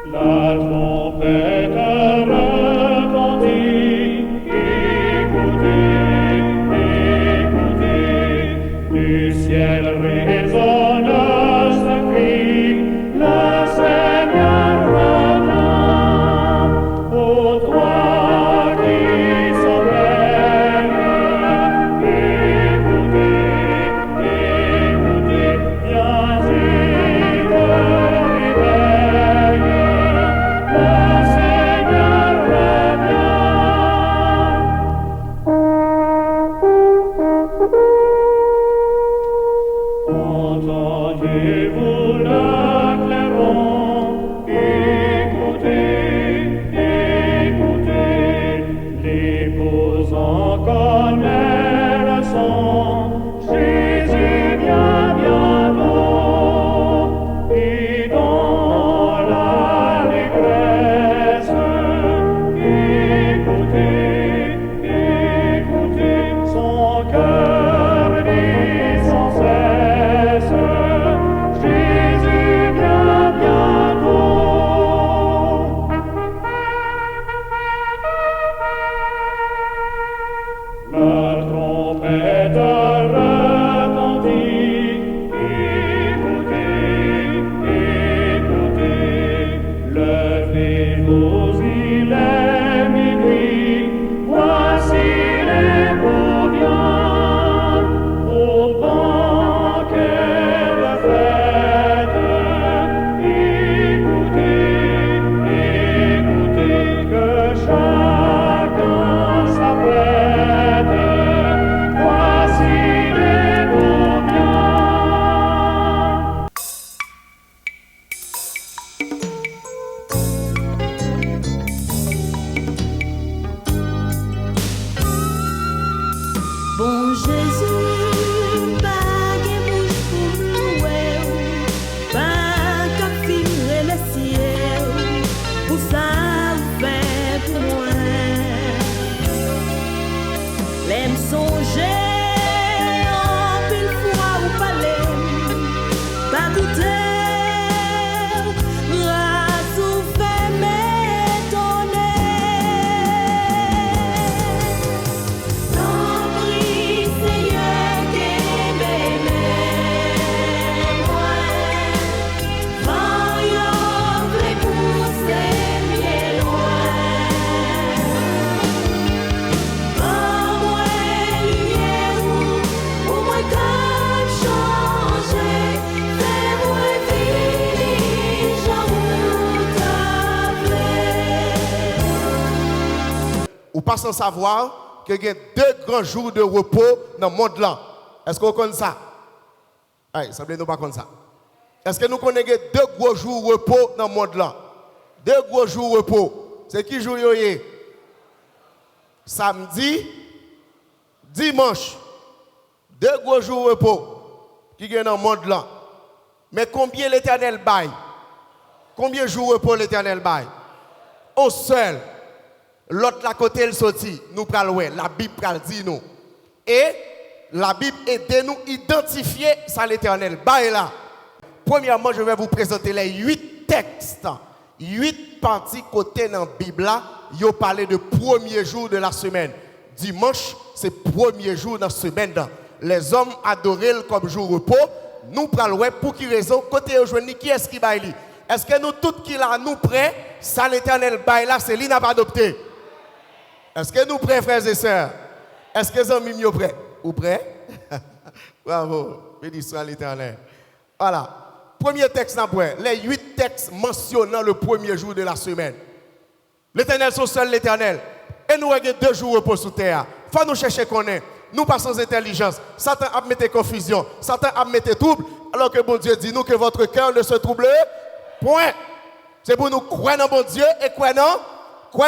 La trompette retentit, écoutez, écoutez, du ciel résonne ce cri, le Seigneur revient, ô toi qui sommeilles, écoutez, écoutez, viens y te réveille. Le Seigneur revient. Entendez-vous le clairon? Écoutez, écoutez, l'épouse en connaît le son. Jésus vient bientôt, et dans l'allégresse, écoutez, écoutez, son cœur dit sans cesse, Jésus vient bientôt. La trompette retentit, écoutez, écoutez, levez-vous, il est minuit, voici l'époux vient, au banquet de fête, écoutez, écoutez, que chacun s'apprête, voici l'époux vient. Bon Jésus, pas de bouche pour louer, pas qu'à filmer le ciel, pour ça vous fait pour moi. L'aime songer en pile fois au palais, pas goûter, grâce ou fait m'étonner. L'embris Seigneur qu'aimé moi, voyons les pousser bien loin. Moi lumière ou moi comme changer, fais-moi vivre j'en t'appeler. Ou pas sans savoir qu'il y a 2 grands jours de repos dans le monde là. Est-ce qu'on connaît ça? Aïe, ça ne nous pas connaître ça. Est-ce que nous connaissons 2 gros jours de repos dans le monde là? 2 gros jours de repos. C'est qui jour yo yé? Samedi, dimanche. 2 gros jours de repos qui sont dans le monde là. Mais combien l'Éternel baille? Combien de jours de repos l'Éternel baille? Au seul. L'autre la côté le sorti, nous pral ouais, la Bible pral dit nous. Et la Bible aide nous identifier ça l'Éternel. Baille là. Premièrement, je vais vous présenter les 8 textes. 8 parties côté dans la Bible là, yo parlé de premier jour de la semaine. Dimanche, c'est premier jour dans la semaine. Les hommes adoraient comme jour repos. Nous pral ouais pour qui raison côté aujourd'hui qui est-ce qui baille? Est-ce que nous tous qui là nous prêts, ça l'Éternel baille là, c'est lui n'a pas adopté? Est-ce que nous prêts, frères et sœurs? Est-ce que les amis sont prêts? Vous prêts? Bravo. Béni soit l'Éternel. Voilà. Premier texte d'après. Les 8 textes mentionnant le premier jour de la semaine. L'Éternel, son seul l'Éternel. Et nous avons 2 jours de repos sous terre. Il faut nous chercher qu'on est. Nous pas sans intelligence. Satan a mis confusion. Satan a mis trouble. Alors que bon Dieu dit nous que votre cœur ne se trouble point. C'est pour nous croire dans bon Dieu et croire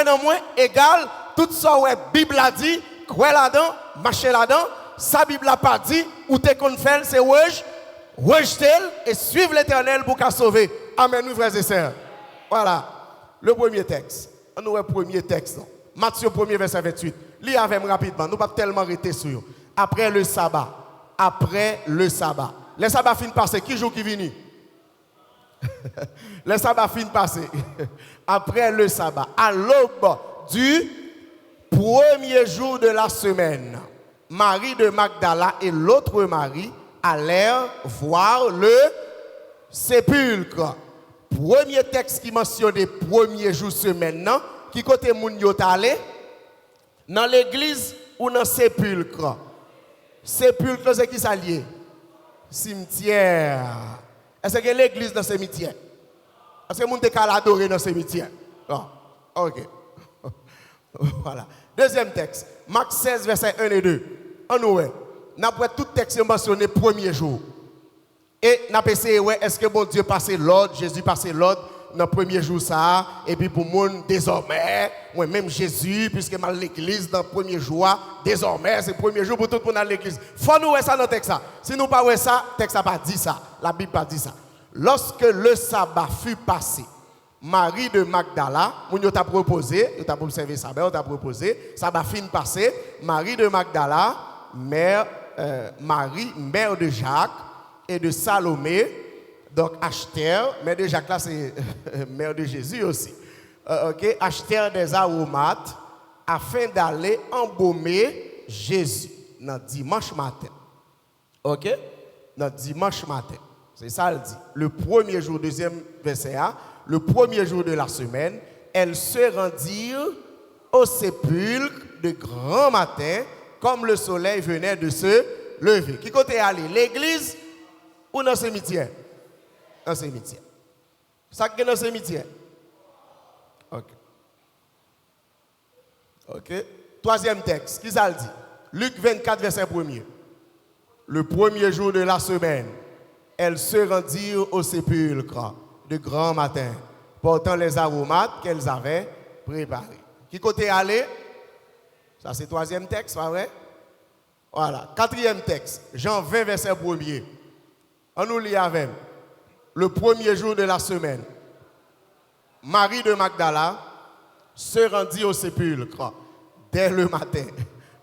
dans moi égal. Tout ça, ouais, Bible a dit, croire là-dedans, marcher là-dedans, sa Bible n'a pas dit, ou t'es qu'on fait, c'est rejeter et suivre l'Éternel pour qu'à sauver. Amen, nous frères et sœurs. Voilà, le premier texte. On a le premier texte. Matthieu 1er, verset 28. Lisez avec moi rapidement, nous ne pouvons pas tellement arrêter sur eux. Après le sabbat. Le sabbat fin passé, qui jour qui vient? Le sabbat fin passé. Après le sabbat, à l'aube du premier jour de la semaine, Marie de Magdala et l'autre Marie allèrent voir le sépulcre. Premier texte qui mentionne le premier jour de semaine, qui côté moun yo allé dans l'église ou dans le sépulcre. Sépulcre, c'est qui ça lié? Cimetière. Est-ce que l'église dans le cimetière? Est-ce que moun te kal adorer dans le cimetière? Non. Ok. Voilà. Deuxième texte. Marc 16, verset 1 et 2. En nous, n'a pas tout texte mentionné premier jour. Et n'a pas essayé, est-ce que bon Dieu passait l'ordre, Jésus passait l'ordre dans le premier jour ça, et puis pour monde désormais, même Jésus, puisque mal l'église dans le premier jour, désormais c'est le premier jour pour tout le monde à l'église. Faut nous voir ça dans le texte. Si nous pas voir ça, le texte n'a pas dit ça. La Bible n'a pas dit ça. Lorsque le sabbat fut passé, Marie de Magdala, on t'a proposé, on t'a observé ça, on t'a proposé, sabbat fin passé, Marie de Magdala, Marie, mère de Jacques et de Salomé, donc achetèrent, mère de Jacques là c'est mère de Jésus aussi, achetèrent des aromates afin d'aller embaumer Jésus dans dimanche matin. Ok? Dans dimanche matin. C'est ça elle dit. Le premier jour, deuxième verset A, le premier jour de la semaine, elles se rendirent au sépulcre de grand matin, comme le soleil venait de se lever. Qui côté aller? L'église ou dans le cimetière? Dans le cimetière. Ça qui est dans le cimetière? Ok. Ok. Troisième texte. Qui ça le dit? Luc 24, verset 1er. Le premier jour de la semaine, elles se rendirent au sépulcre de grand matin, portant les aromates qu'elles avaient préparés. Qui côté aller? Ça c'est troisième texte, pas vrai? Voilà. Quatrième texte. Jean 20, verset 1er. On nous lit avec. Le premier jour de la semaine, Marie de Magdala se rendit au sépulcre dès le matin,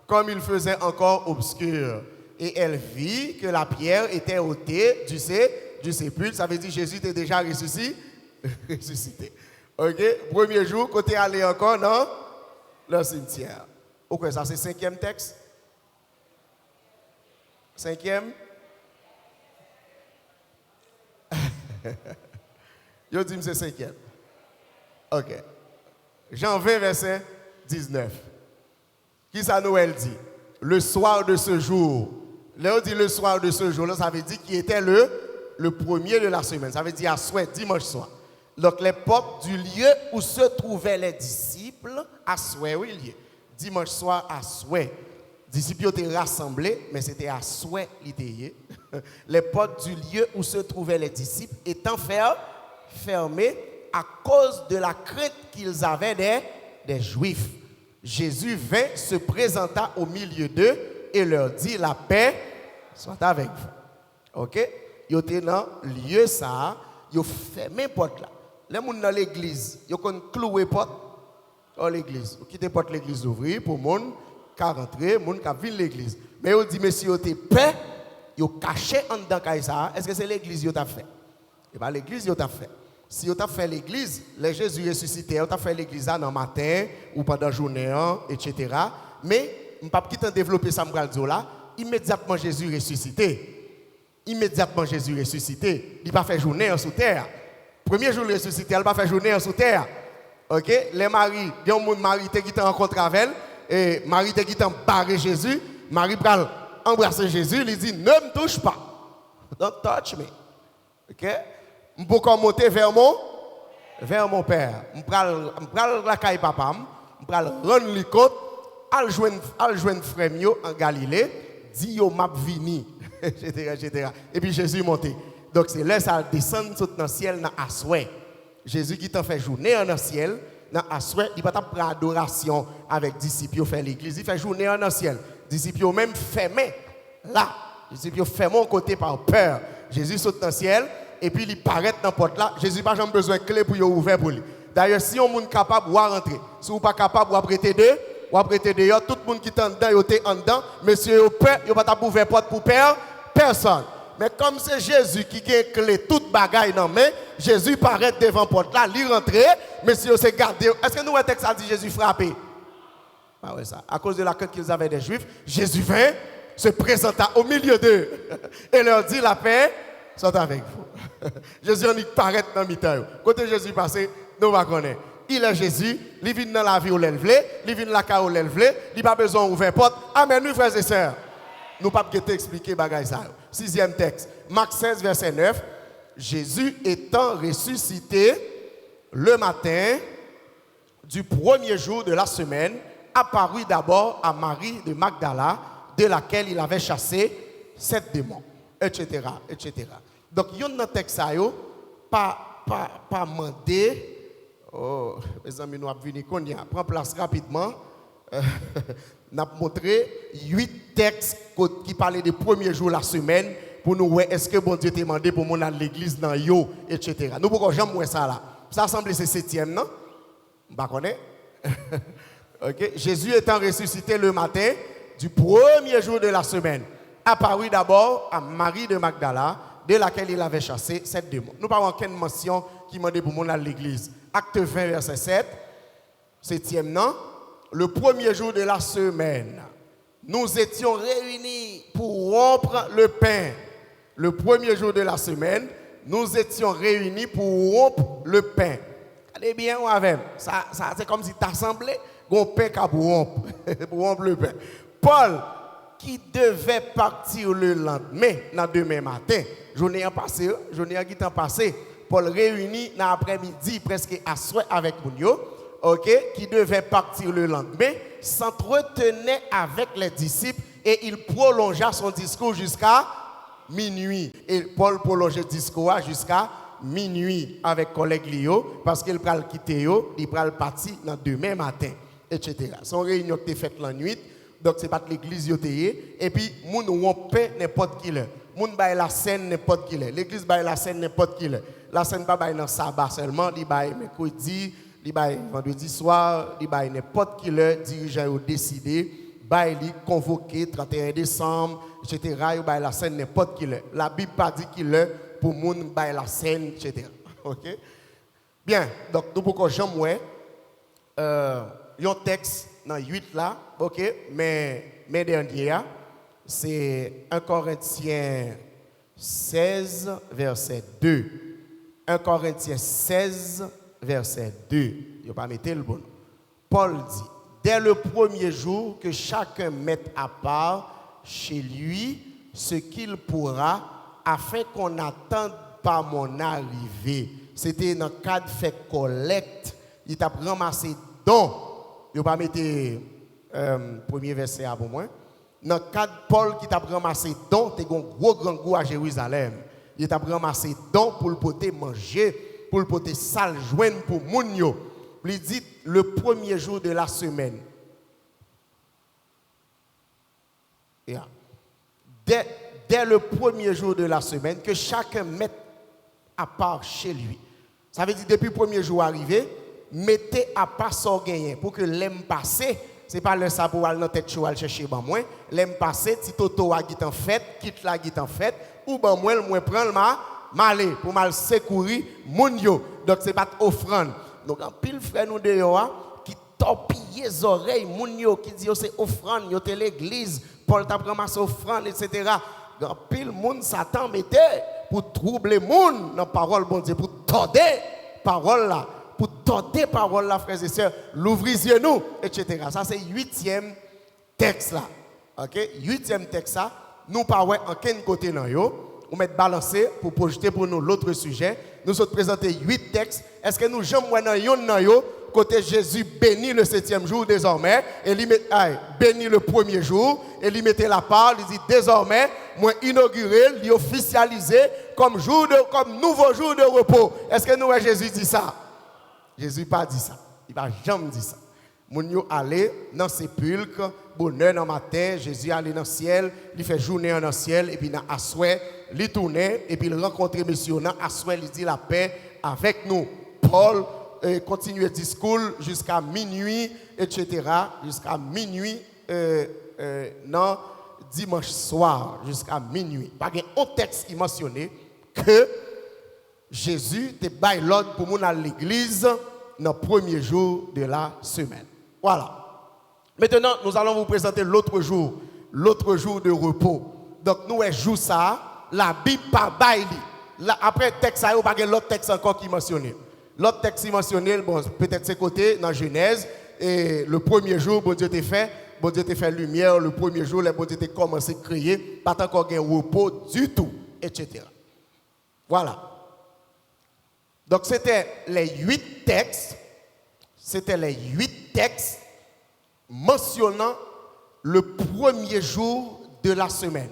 comme il faisait encore obscur. Et elle vit que la pierre était ôtée du sépulcre. Ça veut dire que Jésus était déjà ressuscité. Ok? Premier jour, côté aller encore dans le cimetière. Ok, ça c'est cinquième texte. Cinquième. Je dis que c'est cinquième. Ok. Jean 20, verset 19. Qui ça Noël dit? Le soir de ce jour. Là, on dit le soir de ce jour, là, ça veut dire qu'il était le premier de la semaine. Ça veut dire à souhait, dimanche soir. Donc, les portes du lieu où se trouvaient les disciples, à souhait, oui, lié. Dimanche soir, à souhait. Les disciples étaient rassemblés, mais c'était à souhait, l'idée. Les portes du lieu où se trouvaient les disciples étant fermées à cause de la crainte qu'ils avaient des Juifs. Jésus vint, se présenta au milieu d'eux et leur dit, la paix soit avec vous. Ok? Ils étaient dans le lieu ça, ils ont fermé la porte là. Les gens dans l'église, ils ont cloué la porte dans l'église. Ils ont quitté la porte de l'église ouverte pour les gens qui rentrent, les gens qui viennent l'église. Mais ils ont dit, monsieur, ils ont été paix, ils ont caché en dedans de ça. Est-ce que c'est l'église qui a fait? Et bien l'église qui a fait. Si vous avez fait l'église, les Jésus ressuscité, vous avez fait l'église dans le matin ou pendant la journée, etc. Mais, je ne peux pas développer ça là. Immédiatement Jésus ressuscité. Immédiatement Jésus ressuscité. Il n'a pas fait journée sous terre. Premier jour ressuscité, il n'a pas fait journée sous terre. Ok? Les maris, il y a un mari qui t'a rencontré avec elle, et Marie qui t'a barré Jésus. Marie va embrasser Jésus, il dit, ne me touche pas. Don't touch me. Ok? Je peux monter vers mon père. Je prends la caille papa, je prends rendre les côtes, al joindre frère en Galilée, dit yo m'a vini, etc. Et puis Jésus est monté. Donc c'est là ça descend dans le ciel dans Asoué. Jésus qui t'a fait journée dans le ciel, dans Asoué, il va pas prendre adoration avec disciples faire l'église, il fait journée dans le ciel. Disciples même fermés là, disciples fermés côté par peur. Jésus saute dans le ciel. Et puis il paraît dans la porte là, Jésus n'a pas jamais besoin de clé pour ouvrir pour lui. D'ailleurs, si on est capable de rentrer, si on n'est pas capable de prêter deux, tout le monde qui est en dedans, il est en dedans, monsieur, il ne peut pas ouvrir la porte pour personne. Mais comme c'est Jésus qui a clé toute bagaille dans main, Jésus paraît devant la porte là, il rentre, monsieur c'est gardé. Est-ce que nous un texte a dit Jésus frappé? Ah ouais ça. À cause de la crainte qu'ils avaient des Juifs, Jésus vint, se présenta au milieu d'eux et leur dit la paix soit avec vous. Jésus en paraît dans le mi-temps. Côté Jésus passé, nous va connaître. Il est Jésus, il vient dans la vie où l'élève, il vient dans la carrière où l'élève, il n'a pas besoin d'ouvrir porte. Amen, nous frères et sœurs. Nous ne pouvons pas expliquer bagaille ça. Sixième texte, Marc 16, verset 9. Jésus étant ressuscité le matin du premier jour de la semaine, apparut d'abord à Marie de Magdala, de laquelle il avait chassé 7 démons, etc., etc. Donc, il y a un texte ça, pas mandé. Oh, mes amis, nous avons venu qu'on y a. Prends place rapidement. Nous avons montré 8 textes qui parlaient des premiers jours de la semaine pour nous voir est-ce que bon Dieu t'a demandé pour mon aller à l'église dans yo, etc. Nous pouvons jamais voir ça là. Ça semble c'est 7e, non? Bah connaît. Okay. Jésus étant ressuscité le matin du premier jour de la semaine, apparut d'abord à Marie de Magdala, de laquelle il avait chassé 7 démons. Nous n'avons aucune mention qui m'a dit pour mon aller à l'église. Acte 20, verset 7, 7e, non? Le premier jour de la semaine, nous étions réunis pour rompre le pain. Le premier jour de la semaine, nous étions réunis pour rompre le pain. Allez bien, on avait. Ça c'est comme si tu assemblé, on pain pour rompre le pain. Paul, qui devait partir le lendemain, dans demain matin, journée en passé, Paul réuni dans l'après-midi, presque à souhait avec Mounio, qui devait partir le lendemain, s'entretenait avec les disciples et il prolongea son discours jusqu'à minuit. Et Paul prolongeait le discours jusqu'à minuit avec collègue Lio, parce qu'il va le quitter, il va le partir dans demain matin, etc. Son réunion qui est faite la nuit, donc ce n'est pas l'église et puis moun rompe n'importe qui là. Moun baille la scène n'importe qui là. L'église baille la scène n'importe qui là. La scène pas baille dans sabbat seulement, il baille mercredi, il baille vendredi soir, il baille n'importe qui là, dirigeant ont décidé, baille li convoqué 31 décembre, etc. Il baille la scène n'importe qui là. La Bible pas dit qui là pour moun baille la scène, etc. OK? Bien, donc nous pourquoi jamais un texte dans 8 là, OK, mais dernier, c'est 1 Corinthiens 16, verset 2. 1 Corinthiens 16, verset 2. Je ne vais pas mettre le bon. Paul dit, dès le premier jour, que chacun mette à part chez lui ce qu'il pourra, afin qu'on n'attende pas mon arrivée. C'était dans le cadre fait collecte. Il t'a ramassé don. Je ne vais pas mettre premier verset pour moi. Dans le cadre Paul qui t'a ramassé don, tu as un gros grand goût à Jérusalem. Il t'a ramassé don pour le poter manger, pour le poter sale joindre pour moun yo. Il dit le premier jour de la semaine. Yeah. Dès le premier jour de la semaine, que chacun mette à part chez lui. Ça veut dire depuis le premier jour arrivé, mettez à part son gain pour que l'aime passer. Ce n'est pas le ça pour aller dans tête cheval chercher ban moi. L'aime passer, si Toto a qui en fait, quitte la qui en fait, ou ban moi prendre ma malé pour mal secourir moun yo. Donc c'est pas offrande. Donc en pile frère nous dehors qui torpille les oreilles moun yo qui dit c'est offrande, yo c'est l'église, Paul t'a ramassé offrande etc. En pile moun Satan mettait pour troubler moun dans parole bon Dieu pour tordre parole là. Pour tordre parole là, frères et sœurs, l'ouvrisiez nous, etc. Ça, c'est 8e texte là. OK? 8e texte là, nous parlons en quel côté dans yo, on met balancé pour projeter pour nous l'autre sujet. Nous sommes présentés 8 textes. Est-ce que nous jamais dans yo, côté Jésus bénit le 7e jour désormais, et il met bénit le premier jour, et il mettait la part, il dit désormais, moi inauguré, il officialisé comme nouveau jour de repos. Est-ce que nous Jésus dit ça? Jésus n'a pas dit ça. Il n'a jamais dit ça. Moun yo allé dans le sépulcre, bonheur dans le matin, Jésus allé dans le ciel, il fait journée dans le ciel, et puis dans Asoué, il tourne, et puis il rencontre monsieur dans Asoué, il dit la paix avec nous. Paul continue le discours jusqu'à minuit, etc. Jusqu'à minuit, non, dimanche soir jusqu'à minuit. Pas un texte qui mentionnait que Jésus te baille l'ordre pour nous à l'église dans le premier jour de la semaine. Voilà. Maintenant, nous allons vous présenter l'autre jour de repos. Donc, nous, un jour ça, la Bible par baille. Après le texte, il n'y a pas l'autre texte encore qui mentionne. L'autre texte qui mentionne, bon, peut-être c'est côté dans Genèse, et le premier jour, bon Dieu t'a fait lumière, le premier jour, bon Dieu t'a commencé à créer, pas encore un repos du tout, etc. Voilà. Donc, c'était les 8 textes mentionnant le premier jour de la semaine.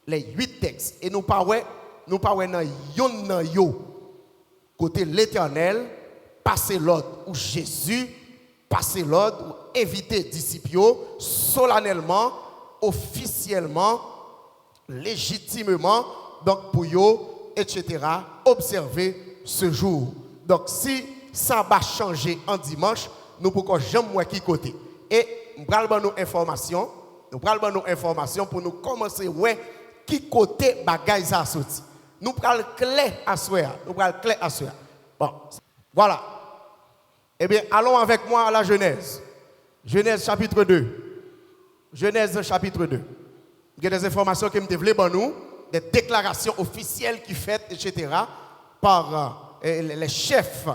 Les 8 textes. Et nous parlons dans yo côté l'Éternel, passer l'ordre, ou Jésus passer l'ordre, ou inviter les disciples solennellement, officiellement, légitimement, donc pour eux, etc., observer ce jour. Donc si ça va changer en dimanche, nous pouvons jamais qui côté. Et nous allons nos informations, pour nous commencer ouais qui côté bagaille ça sorti. Nous prenons clé à soi. Bon, voilà. Eh bien, allons avec moi à la Genèse. Genèse chapitre 2. Genèse chapitre 2. Il y a des informations qui me développent nous, des déclarations officielles qui faites, etc., par les chefs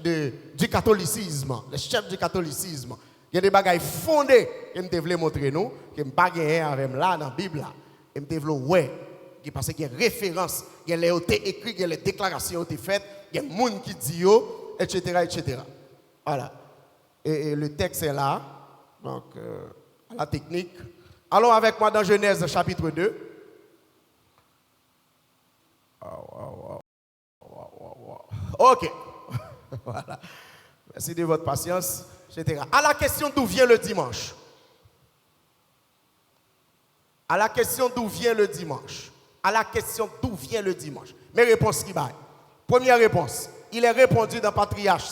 du catholicisme. Les chefs du catholicisme. Il y a des bagailles fondées qui me développent montrer nous, qui me bagaillent avec là dans la Bible. Et me développent, ouais. Parce qu'il y a des références, il y a les écrits, il y a les déclarations qui sont faites, il y a des gens qui disent, etc. Voilà. Et le texte est là. Donc, la technique. Allons avec moi dans Genèse chapitre 2. OK. Voilà. Merci de votre patience, etc. À la question d'où vient le dimanche. À la question d'où vient le dimanche. Mes réponses qui baillent. Première réponse. Il est répondu dans Patriarche.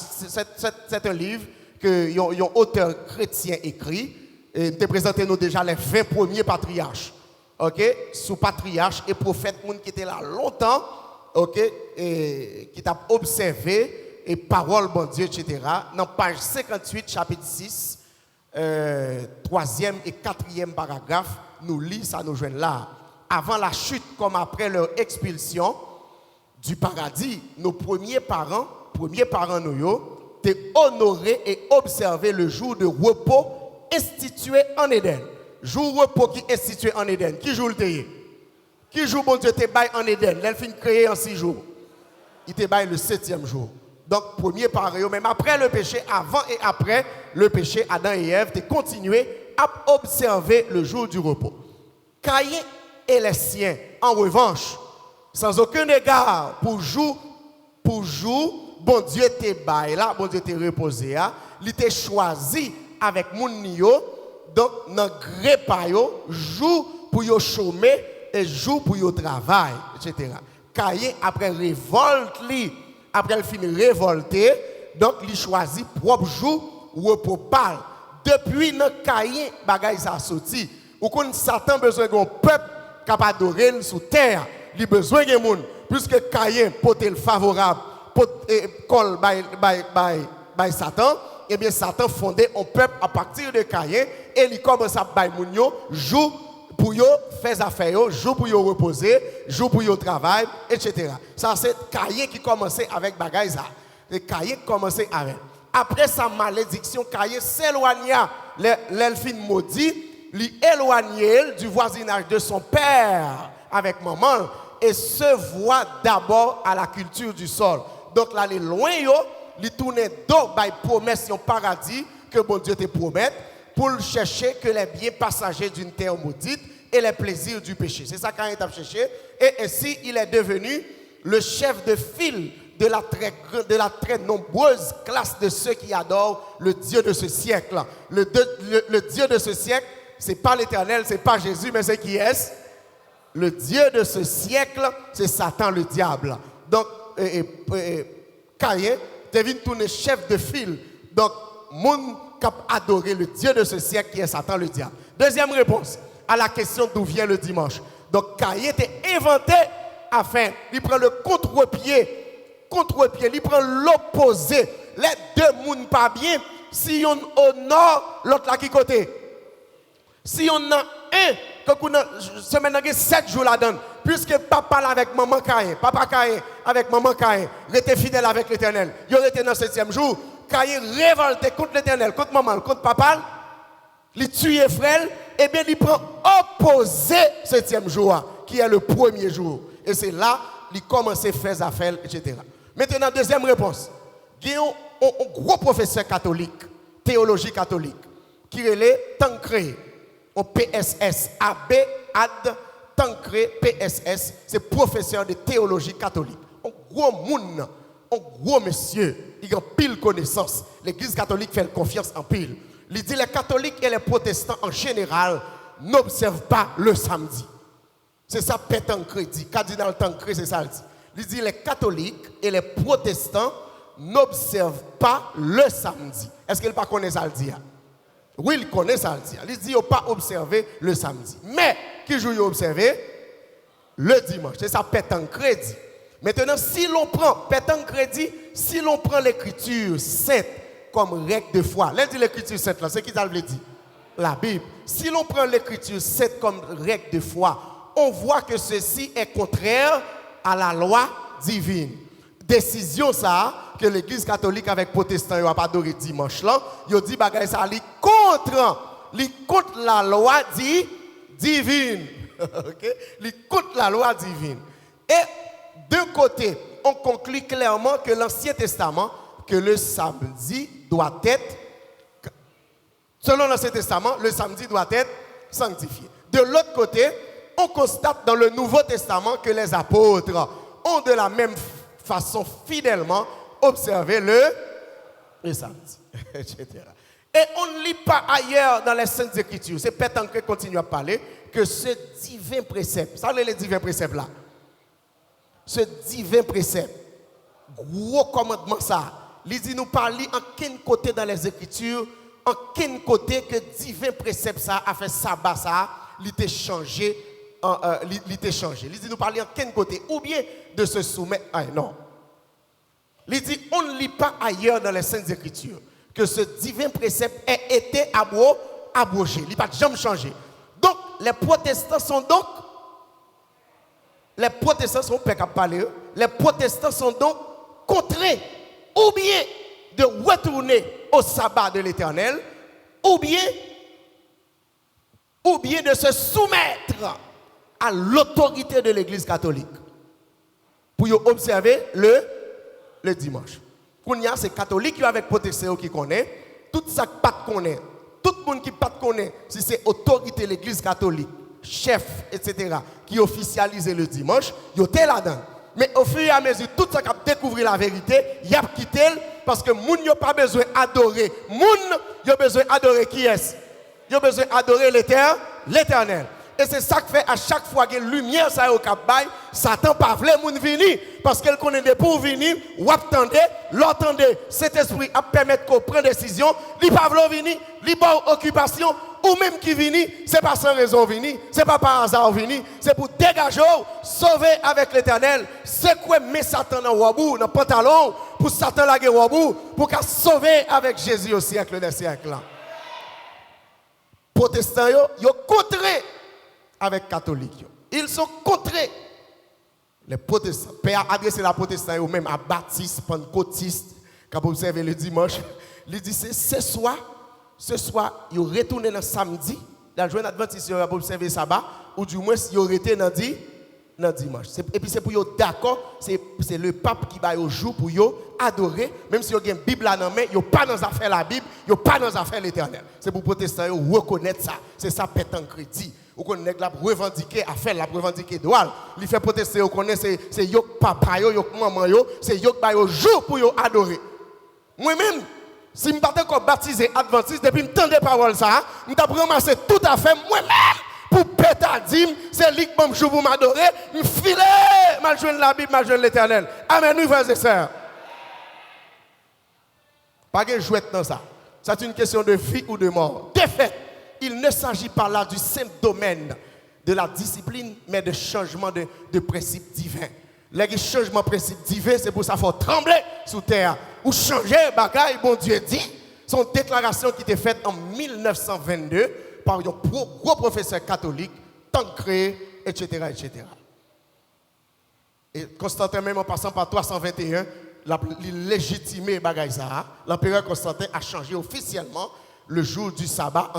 C'est un livre que un auteur chrétien écrit. Et te présenté nous déjà les 20 premiers patriarches. OK? Sous patriarche et prophète qui était là longtemps. OK? Et qui t'a observé et parole bon Dieu, etc. Dans page 58, chapitre 6, 3e et 4e paragraphe, nous lisons ça, nous joignons là. Avant la chute comme après leur expulsion du paradis, nos premiers parents nous, étaient honorés et observés le jour de repos institué en Éden. Jour repos qui est institué en Éden. Qui joue le théier? Qui joue bon Dieu te bail en Éden? L'elfine créé en 6 jours. Il te bail le 7e jour. Donc, premier parent, même après le péché, avant et après le péché, Adam et Ève ont continué à observer le jour du repos. Caïn et les siens, en revanche, sans aucun égard pour jour, bon Dieu te bail là, bon Dieu te reposé là, il te choisi avec mon nio, donc dans gré pa yo, jour pour yo chômer et jour pour yo travail, etc. Caïn après révolte li, après il finit révolté, donc il choisit propre jour repos parle. Depuis dans Caïn bagay ça sorti. Ou qu'on Satan besoin d'un peuple capable d'adorer sous terre, il besoin de monde puisque Caïn pote favorable col by Satan, et bien Satan fondait un peuple à partir de Caïn et il commence à bailler moun yo jour pour yo faire affaire, jour pour yo reposer, jour pour yo travail, etc. Ça c'est Caïn qui commençait avec bagay ça. Et Caïn commençait avec. Après sa malédiction, Caïn s'éloigna, l'elfine maudit, lui éloigné du voisinage de son père avec maman et se voit d'abord à la culture du sol. Donc là, les loin, il tourne dos par promesse, un paradis que bon Dieu te promet pour chercher que les biens passagers d'une terre maudite et les plaisirs du péché. C'est ça qu'il a cherché. Et ainsi, il est devenu le chef de file de la très nombreuse classe de ceux qui adorent le Dieu de ce siècle. Le Dieu de ce siècle, ce n'est pas l'Éternel, ce n'est pas Jésus, mais c'est qui est-ce? Le Dieu de ce siècle, c'est Satan le diable. Donc, Caïn devient tourner chef de file. Donc, monde qui a adoré le Dieu de ce siècle qui est Satan le diable. Deuxième réponse. à la question d'où vient le dimanche. Donc, Caïn était inventé afin, il prend le contre-pied, il prend l'opposé. Les deux mondes pas bien, si on au nord, l'autre là qui côté. Si on a un, quand on a semaine 7 jours là-dedans, puisque papa là avec maman Caïn, papa Caïn avec maman Caïn, était fidèle avec l'Éternel. Il était dans le 7e jour, Caïn révolté contre l'Éternel, contre maman, contre papa, il tue frère, et bien il prend opposé 7e jour, qui est le premier jour. Et c'est là qu'il commence à faire affaires, etc. Maintenant, deuxième réponse. Il y a un gros professeur catholique, théologie catholique, qui est Tancré, au PSS, AB, AD, Tancré, PSS, c'est professeur de théologie catholique. Un gros monde, un gros monsieur, il a pile connaissance. L'église catholique fait confiance en pile. Il dit les catholiques et les protestants en général n'observent pas le samedi. C'est ça, Tancré dit. Cardinal Tancré, c'est ça. Il dit les catholiques et les protestants n'observent pas le samedi. Est-ce qu'il ne connaît ça le dit? Oui, il connaît ça le dit. Il dit qu'il n'a pas observé le samedi. Mais, qui joue il observé? Le dimanche. C'est ça, Tancré dit. Maintenant, si l'on prend, Tancré dit, si l'on prend l'écriture sainte comme règle de foi, là, dit l'écriture sainte, là, c'est qui ça veut dire? La Bible. Si l'on prend l'écriture sainte comme règle de foi, on voit que ceci est contraire à la loi divine. Décision ça que l'église catholique avec protestants n'a pas adoré dimanche là, ils dit bagay ça li contre la loi divine. OK? Li contre la loi divine. Et de côté, on conclut clairement que l'Ancien Testament que le samedi doit être selon l'Ancien Testament, le samedi doit être sanctifié. De l'autre côté, on constate dans le Nouveau Testament que les apôtres ont de la même façon fidèlement observé le samedi, etc. Et on ne lit pas ailleurs dans les Saintes Écritures, c'est Pétanque qui continue à parler, que ce divin précepte, ça c'est les divins préceptes là, ce divin précepte, gros commandement ça, il dit nous parler en quel côté dans les Écritures, en quel côté que divin précepte ça a fait sabbat ça, il était changé. Il dit nous parler en quel côté ou bien de se soumettre non. Il dit on ne lit pas ailleurs dans les Saintes Écritures que ce divin précepte ait été abrogé, il n'a pas jamais changé. Donc les protestants sont donc contraints ou bien de retourner au sabbat de l'Éternel ou bien de se soumettre à l'autorité de l'Église catholique pour observer le dimanche. C'est catholique avec protestant qui connaît, tout ça pas connaît, tout le monde qui pas connaît, si c'est autorité de l'Église catholique, chef, etc., qui officialise le dimanche, il est là-dedans. Mais au fur et à mesure, tout ça qui a découvert la vérité, il a quitté parce que moun n'a pas besoin d'adorer. Moun a besoin d'adorer qui est-ce? Il a besoin d'adorer l'Éternel. Et c'est ça que fait à chaque fois que la lumière ça au cap bail, Satan pas vle moun venir parce qu'elle connaît des pour venir, ou attendez, l'entendez, cet esprit a permettre qu'on prenne décision, li pas vle venir, li pas occupation ou même qui vient, c'est pas sans raison venir, c'est pas par hasard venir, c'est pour dégager, sauver avec l'Éternel, c'est quoi met Satan dans wabou, dans pantalon pour Satan la wabou pour qu'a sauver avec Jésus au siècle des siècles. Protestants yo contré avec catholiques. Ils sont contrés. Les protestants. Père a adressé la protestant ou même à baptistes, pentecôtistes, qui ont observé le dimanche. Il dit ce soir, ils retournent dans samedi, dans le jour adventiste, ils ont observé le sabbat, ou du moins, ils ont été dans dimanche. Et puis c'est pour eux d'accord, c'est le pape qui va au jour pour eux adorer, même si ils ont une Bible à la main, ils n'ont pas dans affaires la Bible, ils n'ont pas dans affaires l'Éternel. C'est pour protestants reconnaître ça. C'est ça, Pétanque dit. Ou qu'on nèg la revendiquer affaire la revendiquer droit il fait protester on connaît c'est yo papa yo maman yo c'est yo ba yo jour pour yo adorer moi même si me pas encore baptisé adventiste depuis me tendre parole ça me t'a ramasser tout à fait moi même pour pétadim c'est lui qui jour pour m'adorer me filer mal joindre la Bible mal joindre l'Éternel amen nous frères et sœurs pas de jouet dans ça c'est une question de vie ou de mort de fait il ne s'agit pas là du simple domaine de la discipline, mais de changement de principe divin. Les changements de principe divin, c'est pour ça qu'il faut trembler sous terre. Ou changer, bagaille, bon Dieu dit. Son déclaration qui était faite en 1922 par un gros professeur catholique, Tancré, etc., etc. Et Constantin, même en passant par 321, il légitimé bagaille ça. L'empereur Constantin a changé officiellement le jour du sabbat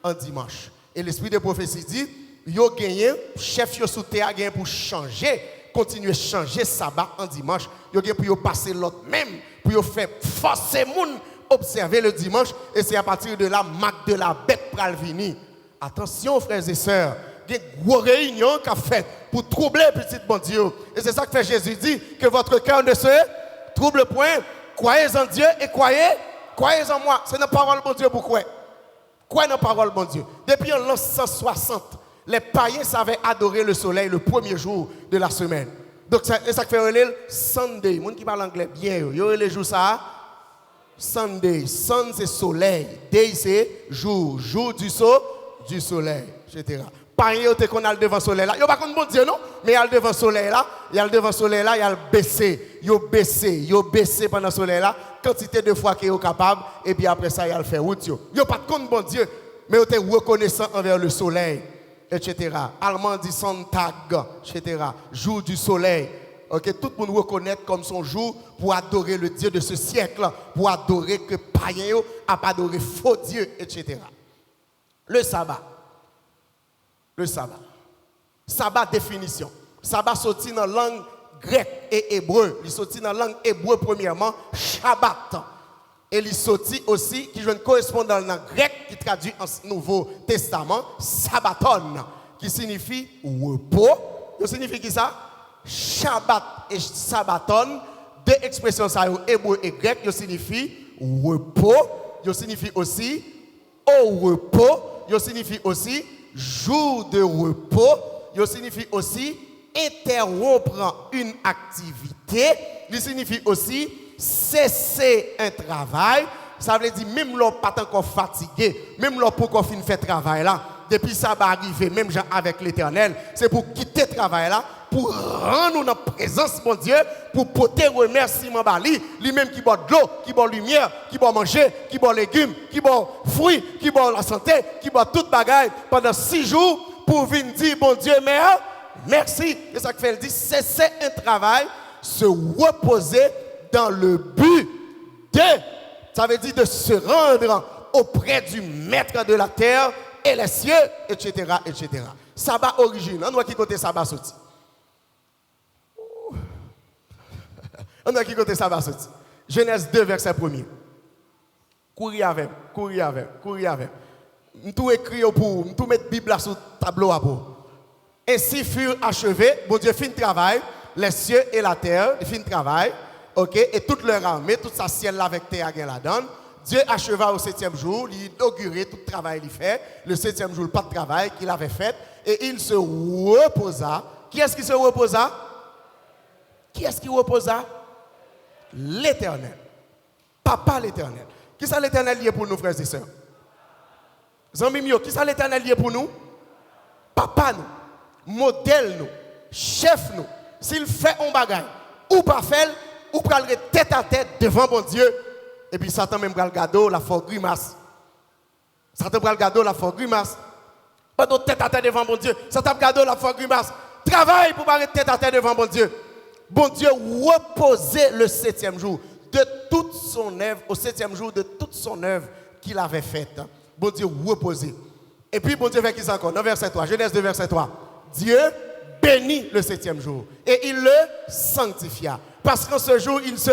en dimanche. Et l'esprit de prophétie dit, yo gagné, chef yo sous terre gagné pour changer, continuer à changer sabbat en dimanche. Yo gagné pour yo passer l'autre même, pour yo faire forcer moun observer le dimanche. Et c'est à partir de là, marque de la bête pral vini. Attention frères et sœurs, il y a une grosse réunion qu'a fait pour troubler petit bon Dieu. Et c'est ça que fait Jésus dit, que votre cœur ne se trouble point. Croyez en Dieu et croyez en moi. C'est la parole de bon Dieu pour croire. Croyez dans la parole de bon Dieu. Depuis en l'an 160, les païens savaient adorer le soleil le premier jour de la semaine. Donc c'est ça que fait le Sunday. Les gens qui parlent anglais bien, ils ont les jours ça. Sunday. Sun c'est soleil. Day c'est jour. Jour du soleil, etc. Païens qu'on a le devant soleil là. Ils pas contre bon Dieu non, mais il y a le devant soleil là, il y a le devant soleil là, il y a le baissé. Ils baissé pendant le soleil là, quantité de fois qu'ils sont capables et puis après ça il y a le faire route. Ils pas contre bon Dieu, mais ils sont reconnaissants envers le soleil, etc. Allemand dit Sonntag, etc. Jour du soleil. OK, tout le monde reconnaît comme son jour pour adorer le Dieu de ce siècle, pour adorer que païens a pas adoré faux Dieu, etc. Le sabbat. Sabbat définition. Sabbat sorti dans la langue grecque et hébreu. Il sorti dans la langue hébreu premièrement, Shabbat. Et il sorti aussi, qui joue une correspondance dans la langue grecque, qui traduit en Nouveau Testament, Sabbaton, qui signifie repos. Ça signifie qui ça? Shabbat et Sabbaton, deux expressions ça, hébreu et grec, ça signifie repos. Ça signifie aussi au repos. Ça signifie aussi jour de repos, il signifie aussi interrompre une activité, il signifie aussi cesser un travail. Ça veut dire même l'on pas encore fatigué, même l'on pas encore fini faire travail là, depuis ça va arriver même avec l'Éternel, c'est pour quitter le travail là, pour rendre nous dans la présence mon Dieu, pour porter remerciement bali, lui-même qui boit de l'eau, qui boit lumière, qui boit manger, qui boit légumes, qui boit fruits, qui boit la santé, qui boit toute bagaille pendant 6 jours pour venir dire bon Dieu merci. C'est ça que fait, elle dit cesser un travail, se reposer dans le but de, ça veut dire de se rendre auprès du maître de la terre et les cieux, etc., etc. Sabbat origine, on voit qui côté sabbat sorti. On a qui côté ça va sortir. Genèse 2, verset 1er. Courir avec. Tout écrit pour, tout mettre la Bible sur le tableau à pour. Ainsi furent achevés, bon Dieu fin de travail, les cieux et la terre, fin de travail, ok, et toute leur armée, tout sa ciel là avec terre à la donne. Dieu acheva au 7e jour, il inauguré tout le travail qu'il fait, le 7e jour, pas de travail qu'il avait fait, et il se reposa. Qui est-ce qui se reposa? Qui est-ce qui reposa? L'Éternel. Papa l'Éternel. Qui ça l'Éternel lié pour nous, frères et sœurs? Zambimio, qui ça l'Éternel lié pour nous? Papa nous, modèle nous, chef nous. S'il fait un bagage, ou pas faire, ou pas le tête à tête devant mon Dieu. Et puis Satan même va le garder, la fort grimace. Satan va le garder, la fort grimace. Pas de tête à tête devant mon Dieu. Satan va le garder, la fort grimace. Travaille pour pas tête à tête devant mon Dieu. Bon Dieu reposait le 7e jour de toute son œuvre, au 7e jour de toute son œuvre qu'il avait faite. Bon Dieu reposait. Et puis bon Dieu fait qui ça encore? Dans verset 3, Genèse 2, verset 3. Dieu bénit le 7e jour et il le sanctifia. Parce qu'en ce jour, il se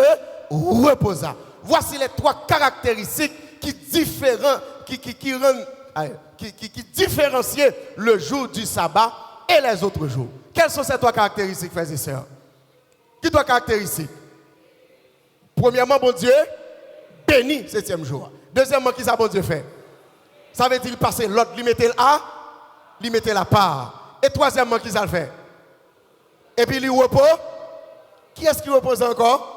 reposa. Voici les 3 caractéristiques qui différencient le jour du sabbat et les autres jours. Quelles sont ces 3 caractéristiques, frères et sœurs? Qui 3 caractéristiques? Premièrement, bon Dieu bénit le 7e jour. Deuxièmement, qui ça bon Dieu fait? Ça veut dire passer l'autre, lui mettait la part. Et troisièmement, qui ça le fait? Et puis il repose. Qui est-ce qui repose encore?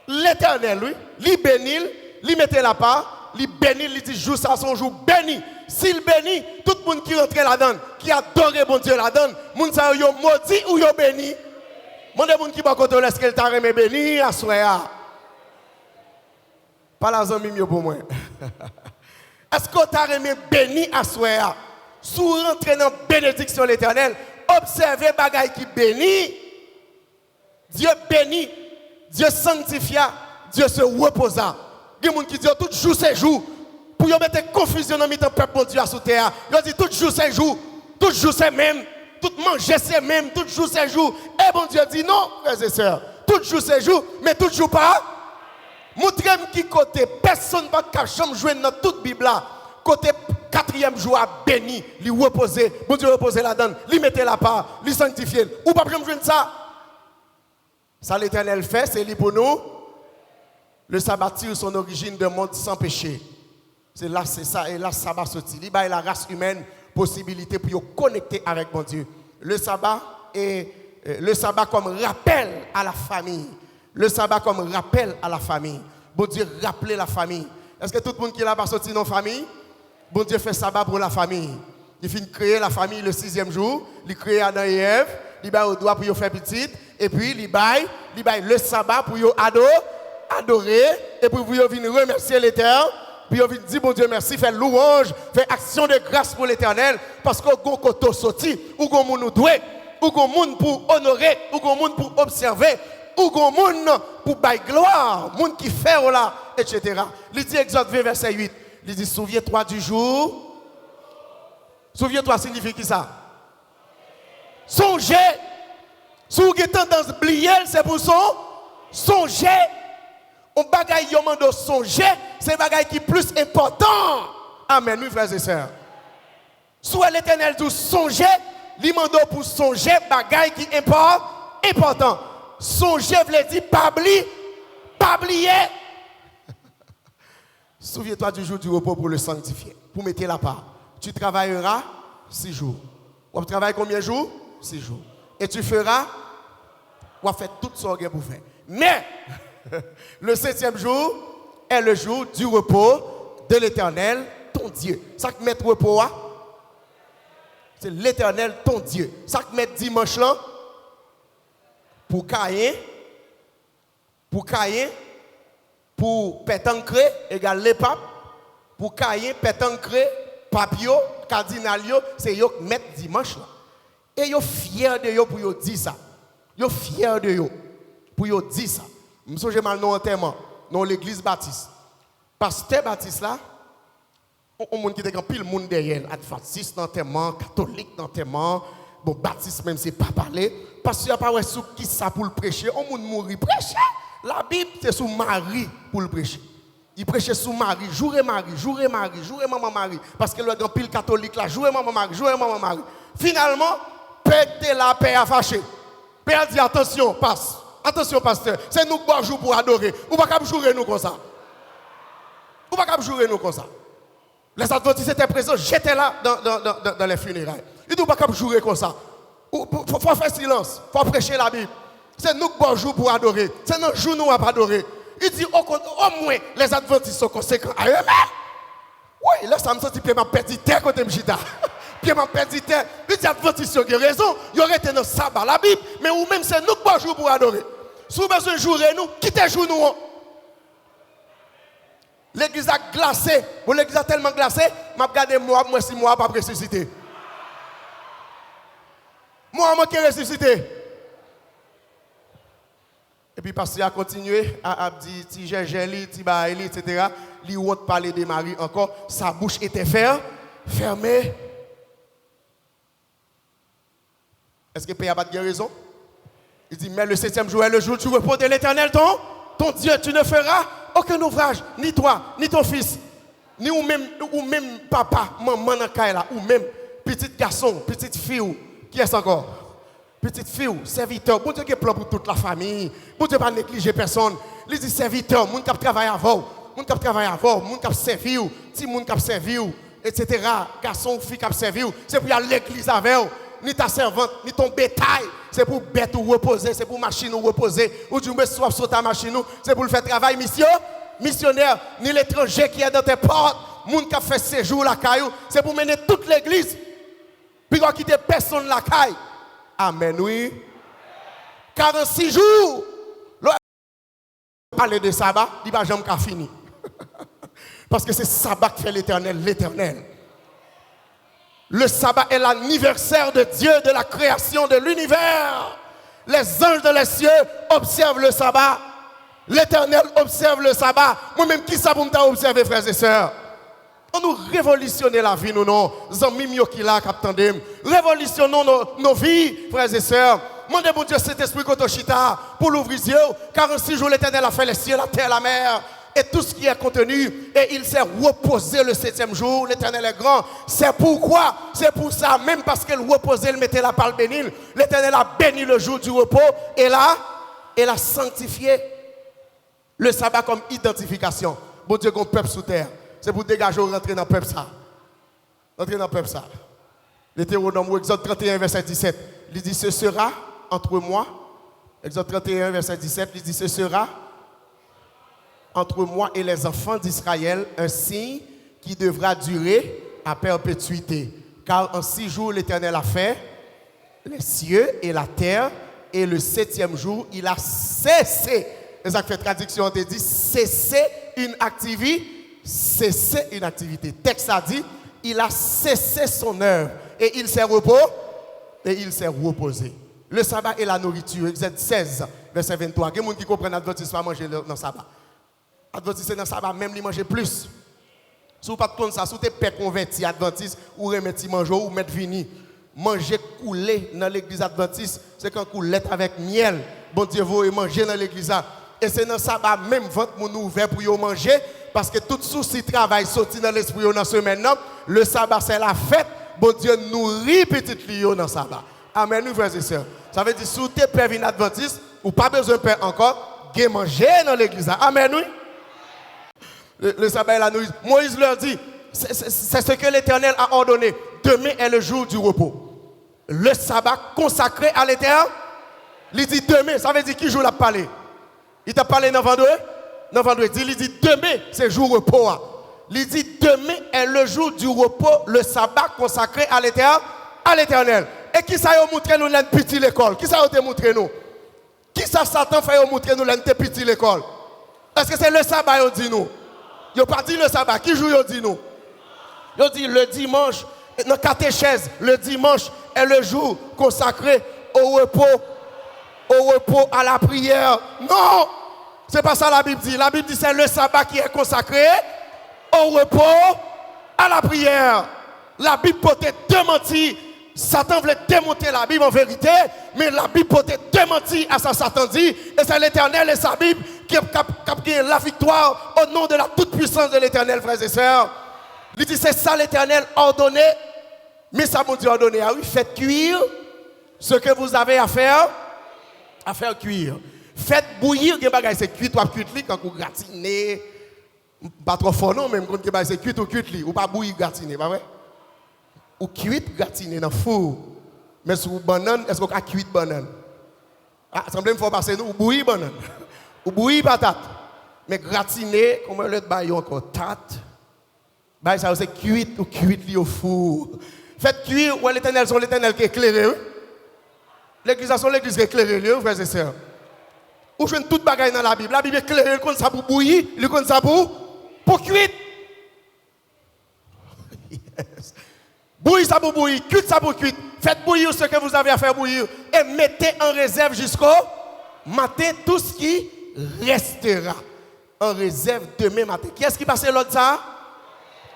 L'Éternel, lui. Lui bénit, lui mettait la part. il bénit, il dit jour ça son jour béni. S'il bénit, tout le monde qui rentre là-dedans, qui adore bon Dieu là-dedans, moun sa yo maudit ou yo béni. Mon de moun qui va côté est-ce qu'elle t'a remis béni à soya. Pas la zami mieux pour moi. Est-ce que t'a remis béni à soya? Sous rentrer dans bénédiction l'Éternel, observez bagaille qui bénit. Dieu bénit, Dieu sanctifia, Dieu se reposa. Il y a des gens qui disent tout jour c'est jour. Pour y mettre confusion dans le peuple bon Dieu à sous terre. Ils dit tout jour c'est jour, tout jour c'est même, tout manger c'est même, tout jour c'est jour. Et bon Dieu dit non, frères et sœurs, tout jour c'est jour, mais tout jour pas. Montrez-moi qui côté, personne ne va jamais jouer dans toute Bible là. Côté 4e jour à béni, lui reposer, bon Dieu reposer là-dedans, lui mettre la part, lui sanctifier. Ou pas jamais jouer ça. Ça l'Éternel fait, c'est lui pour nous. Le sabbat tire son origine d'un monde sans péché. C'est là, c'est ça, et là, le sabbat sorti. Il y a la race humaine possibilité pour se connecter avec mon Dieu. Le sabbat comme rappel à la famille. Le sabbat comme rappel à la famille. Bon Dieu rappeler la famille. Est-ce que tout le monde qui est là va sortir dans la famille? Bon Dieu fait sabbat pour la famille. Il finit de créer la famille le 6e jour. Il crée Adam et Ève. Il baille au doigt pour faire petite. Et puis il baille le sabbat pour adorer. Et puis pour venir remercier l'Éternel. Puis on vient dire, bon Dieu, merci, faire louange, faire action de grâce pour l'Éternel, parce que vous avez sorti, ou vous avez doué, ou vous avez pour honorer, ou vous avez pour observer, ou vous avez pour bailler gloire, monde qui fait là, etc. Il dit, Exode 20, verset 8, il dit, souviens-toi du jour. Souviens-toi signifie qui ça? Songer. Si vous avez tendance à oublier, c'est pour son songer. On bagaille yo mando songer, c'est bagaille qui est plus important. Amen, oui frères et sœurs. Soit l'Éternel dit songer, li mando pour songer bagaille qui est important. Songer veut dire pas oublier. Souviens-toi du jour du repos pour le sanctifier, pour mettre la part. Tu travailleras 6 jours. Tu travailles combien de jours? 6 jours. Et tu feras, ou faire tout ce que vous faites. Mais le 7e jour est le jour du repos de l'Éternel, ton Dieu. Ça qui met repos, c'est l'Éternel, ton Dieu. Ça qui met dimanche là, pour Caïn, pour pétancre, égale les papes, pour Caïn, pétancre, papio, cardinalio, c'est eux qui mettent dimanche là. Et ils sont fiers de eux pour eux dire ça. Ils sont fiers de eux pour eux dire ça. Je me souviens mal dans enterrement, dans l'église baptiste. Pasteur baptiste là, on qui était pile monde derrière, adventiste d'enterrement, catholique d'enterrement, bon baptiste même c'est pas parler, parce qu'il n'y a pas sous qui ça pour le prêcher, on monde mourir prêcher. La Bible c'est sous Marie pour le prêcher. Il prêchait sous Marie, jouer Marie, maman Marie, parce que le grand pile catholique là, jouer maman Marie. Finalement, pété la paix à fâcher. Père dit attention, passe. Attention, pasteur, c'est nous qui jouons pour adorer. Ou pas qu'à jouer nous comme ça. Les adventistes étaient présents, j'étais là dans les funérailles. Ils ne pas qu'à jouer comme ça. Il faut faire silence, il faut prêcher la Bible. C'est nous qui jouons pour adorer. C'est nous qui nous pas adorer. Il dit au moins les adventistes sont conséquents. Oui, là ça me sent que je perdu terre côté Mjita. Puis m'a perdu terre. Il dit adventistes ont raison. Il aurait été dans sabbat la Bible, mais ou même c'est nous qui jouons pour adorer. Si vous avez besoin de jouer nous, quittez jouer nous. L'église a glacé. Bon, l'église a tellement glacé, m'a regardé moi si moi pas ressuscité. Moi qui ressuscité. Et puis pasteur a continué à dire ti Gégeli, ti Baëli, etc. Li ont parler de Marie encore, sa bouche était fermée. Est-ce que Père n'a pas de raison? Il dit, mais le 7e jour est le jour du repos de l'Éternel, ton Dieu, tu ne feras aucun ouvrage, ni toi, ni ton fils, ni ou même papa, maman dans Kaila, ou même petit garçon, petite fille, qui est encore? Petite fille, serviteur, bon Dieu qui est plan pour toute la famille, bon Dieu pas négliger personne. Il dit serviteur, moun qui travaille avant, moun qui servi, petit moun qui servi, etc. Garçon, fille qui servi, c'est pour y aller à l'église avec vous. Ni ta servante, ni ton bétail, c'est pour bête ou reposer, c'est pour machine ou reposer, ou du moins soit sur ta machine, c'est pour le faire travail, mission missionnaire, ni l'étranger qui est dans tes portes, moun qui a fait séjour la caillou, c'est pour mener toute l'église. Puis qu'on quitte personne la caille. Amen, oui. 46 jours. Parler de sabbat, il va jamais fini. Parce que c'est sabbat qui fait l'éternel, l'éternel. Le sabbat est l'anniversaire de Dieu, de la création de l'univers. Les anges dans les cieux observent le sabbat. L'éternel observe le sabbat. Moi-même, qui ça pour m'observer, frères et sœurs? On nous révolutionne la vie, nous, non. Zami mio qui là, captandem. Révolutionnons nos vies, frères et sœurs. Mandez mon Dieu cet esprit kotoshita pour l'ouvrir les yeux. 46 jours, l'éternel a fait les cieux, la terre, la mer. Et tout ce qui est contenu. Et il s'est reposé le 7e jour. L'éternel est grand. C'est pourquoi? C'est pour ça. Même parce qu'il reposait, il mettait la parole bénie. L'éternel a béni le jour du repos. Et là, il a sanctifié le sabbat comme identification. Bon Dieu, qu'on peuple sous terre. C'est pour dégager ou rentrer dans le peuple ça. Rentrer dans le peuple ça. L'Hétéronome ou Exode 31, verset 17. Il dit, ce sera entre moi. Exode 31, verset 17. Il dit, ce sera entre moi et les enfants d'Israël un signe qui devra durer à perpétuité. Car en 6 jours, l'Éternel a fait les cieux et la terre. Et le 7e jour, il a cessé. Les actes de traduction ont dit, cesser une activité. Cesser une activité. Texte a dit, il a cessé son œuvre et il s'est reposé. Le sabbat est la nourriture. Exode 16, verset 23. Il y a des gens qui comprennent l'adventiste à manger dans le sabbat. L'adventiste dans le sabbat, même il mange plus. Si vous ne faites pas ça, si vous êtes père converti adventiste, ou remettez manger ou mettre vini, manger coulé dans l'église adventiste, c'est quand coulette avec miel. Bon Dieu, vous manger dans l'église. Et c'est dans le sabbat, même ventre mon ouvert pour y manger. Parce que tout souci travail sorti dans l'esprit dans la semaine, le sabbat c'est la fête. Bon Dieu nourrit petit Lio dans le sabbat. Amen, nous frères et sœurs. Ça veut dire, si vous êtes père adventiste, ou pas besoin de père encore, vous manger dans l'église. Amen, oui. Le sabbat est la nourriture. Moïse leur dit, c'est ce que l'Éternel a ordonné. Demain est le jour du repos. Le sabbat consacré à l'Éternel. Il dit demain, ça veut dire qui joue la parler? Il t'a parlé dans vendredi? Non, vendredi, il dit demain, c'est jour repos. Il dit demain est le jour du repos, le sabbat consacré à l'Éternel. Et qui ça a montré nous l'un petit l'école? Qui ça a montré nous? Qui ça Satan fait montrer nous l'un petit l'école? Est-ce que c'est le sabbat, il dit nous? Il n'a pas dit le sabbat. Qui joue, il dit nous? Il dit le dimanche, dans catéchèse, le dimanche est le jour consacré au repos, à la prière. Non! C'est pas ça la Bible dit. La Bible dit c'est le sabbat qui est consacré au repos, à la prière. La Bible peut être démentie. Satan voulait démonter la Bible en vérité, mais la Bible peut être démentie à ça Satan dit. Et c'est l'Éternel et sa Bible qui a gagné la victoire au nom de la toute-puissance de l'Éternel, frères et sœurs. Il dit c'est ça l'Éternel ordonné. Mais ça mon Dieu ordonné. Ah oui, faites cuire ce que vous avez à faire cuire. Faites bouillir, c'est cuit ou cuit quand vous gratinez. Pas trop fort non, même quand c'est cuit ou cuit ou pas bouillir gratiner, pas vrai? Ou cuit gratiner dans le four. Mais sur banane, est-ce qu'on a cuit banane? Ah, ça me faut passer nous ou bouillir banane. Ou bouillir patate. Mais gratiner, comment le baillon encore tate. Bah ça c'est cuit ou cuit au four. Faites cuire ou l'Éternel sont l'Éternel qui est éclairé. L'église sont l'église qui est éclairée, frères et sœurs. Ou je toute bagaille dans la Bible. La Bible est claire, comme ça pour bouillir, il comme ça pour cuire. Yes. Bouillir ça pour bouillir, cuire ça pour cuire. Faites bouillir ce que vous avez à faire bouillir et mettez en réserve jusqu'au matin tout ce qui restera. En réserve demain matin. Qui est-ce qui passe l'autre ça?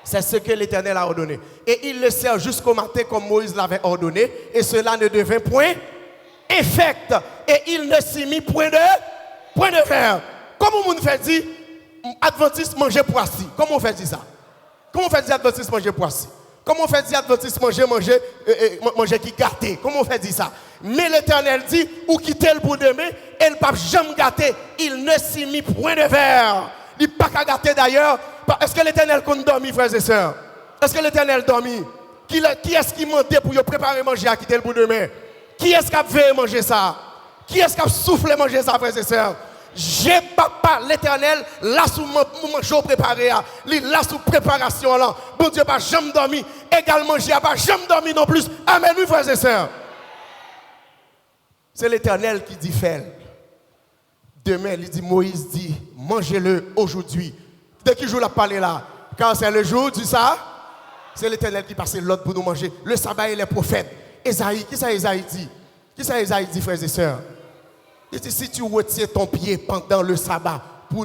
C'est ce que l'Éternel a ordonné. Et il le sert jusqu'au matin comme Moïse l'avait ordonné. Et cela ne devint point infect. Et il ne s'y mit point de verre. Comment on fait dire adventiste manger poissi? Comment on fait dire ça? Comment on fait dire adventiste manger poissi? Comment on fait dire adventiste manger qui gâté? Comment on fait dire ça? Mais l'Éternel dit, ou quitter le pour demain, et le pape jamais gâté. Il ne s'y mit point de verre. Il n'est pas qu'à gâter d'ailleurs. Est-ce que l'Éternel compte dormir, frères et sœurs? Est-ce que l'Éternel dormit? Qui est-ce qui montait pour préparer manger à quitter le pour demain? Qui est-ce qui a veillé manger ça? Qui est-ce qui a soufflé manger ça, frères et sœurs? j'ai papa l'éternel, là sous mon jour préparé, là sous préparation là. Bon Dieu, pas jamais dormi, également j'ai pas jamais dormi non plus. Amen, oui, frères et sœurs. C'est l'éternel qui dit faire. Demain, il dit, Moïse dit, mangez-le aujourd'hui. Dès qu'il joue la parler là, car c'est le jour du ça, c'est l'éternel qui passe l'autre pour nous manger. Le sabbat et les prophètes. Esaïe, qui ça Esaïe dit? Qui ça Esaïe dit, frères et sœurs? Il dit, si tu retires ton pied pendant le sabbat pour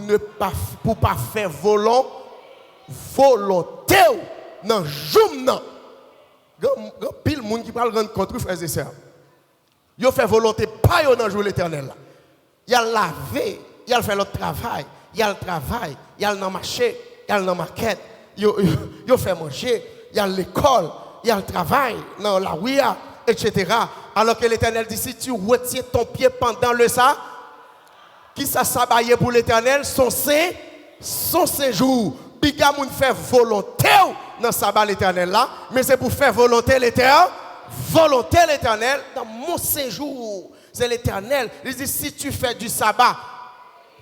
pas faire volonté, non, joum non. Il y a pile monde qui parle rendre compte, frères et sœurs. Il fait volonté, pas dans le jour l'éternel. Il a lavé, il a fait le travail, il a le travail, il a le marché, il a le market, il fait manger, il a l'école, il a le travail, dans la ouïa, etc. Alors que l'éternel dit, si tu retires ton pied pendant le ça, qui ça sabaye pour l'éternel, son séjour. Bigamoun fait volonté dans le sabbat l'éternel là, mais c'est pour faire volonté l'éternel dans mon séjour. C'est l'éternel. Il dit, si tu fais du sabbat,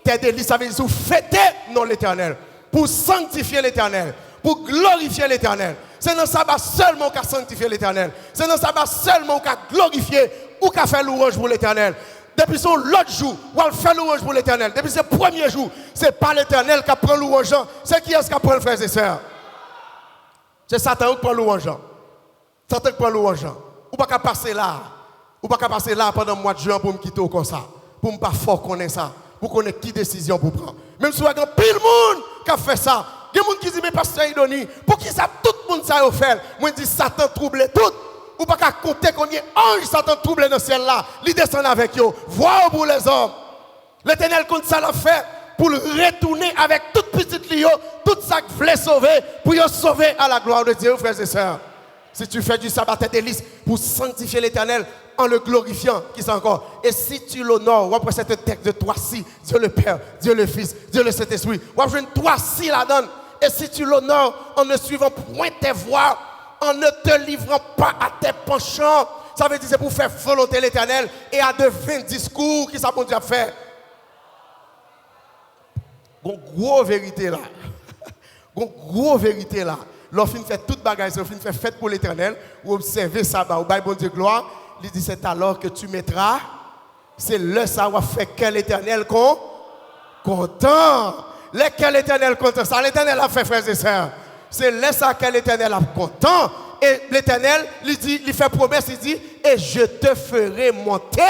tes délices, ça veut dire fêter non l'éternel, pour sanctifier l'éternel, pour glorifier l'éternel. C'est dans le sabbat seulement qu'on sanctifie l'éternel. C'est dans le sabbat seulement qu'on glorifier ou qu'on fait louange pour l'éternel. Depuis son l'autre jour, on fait louange pour l'éternel. Depuis ce premier jour, ce n'est pas l'éternel qui prend louange. C'est qui est-ce qui prend le frère et sœurs? C'est Satan qui prend louange. Satan qui prend louange. Ou pas passer là. Ou pas passer là pendant le mois de juin pour me quitter comme ça. Pour ne pas fort connaître ça. Pour connaître qui décision pour prendre. Même si il y a pile monde qui a fait ça. Il y a des gens qui disent, mais pasteur Idoni, pour qui ça tout le monde ça a fait? Moi je dis, Satan trouble tout. Ou pas qu'à compter combien d'anges Satan trouble dans le ciel là. Il descend avec eux. Voir pour les hommes. L'éternel compte ça l'a fait pour retourner avec toute petite lio, tout ça qu'il voulait sauver, pour y sauver à la gloire de Dieu, frères et sœurs. Si tu fais du sabbat tes délices pour sanctifier l'éternel en le glorifiant, qui c'est encore? Et si tu l'honores, après cette texte de toi si, Dieu le Père, Dieu le Fils, Dieu le Saint-Esprit, on va toi si la donne. Et si tu l'honores en ne suivant point tes voies, en ne te livrant pas à tes penchants, ça veut dire c'est pour faire volonté l'éternel et à de 20 discours qui ça bon Dieu a fait. Bon gros vérité là. Bon gros vérité là. Lorsqu'on fait toute bagaille, lorsqu'on fait fête pour l'éternel, ou observer ça, ou bail bon Dieu gloire, il dit c'est alors que tu mettras, c'est le savoir fait quel éternel content. Lequel éternel content, ça l'éternel a fait, frères et sœurs. C'est là ça que l'éternel a content. Et l'éternel, il fait promesse, il dit, et je te ferai monter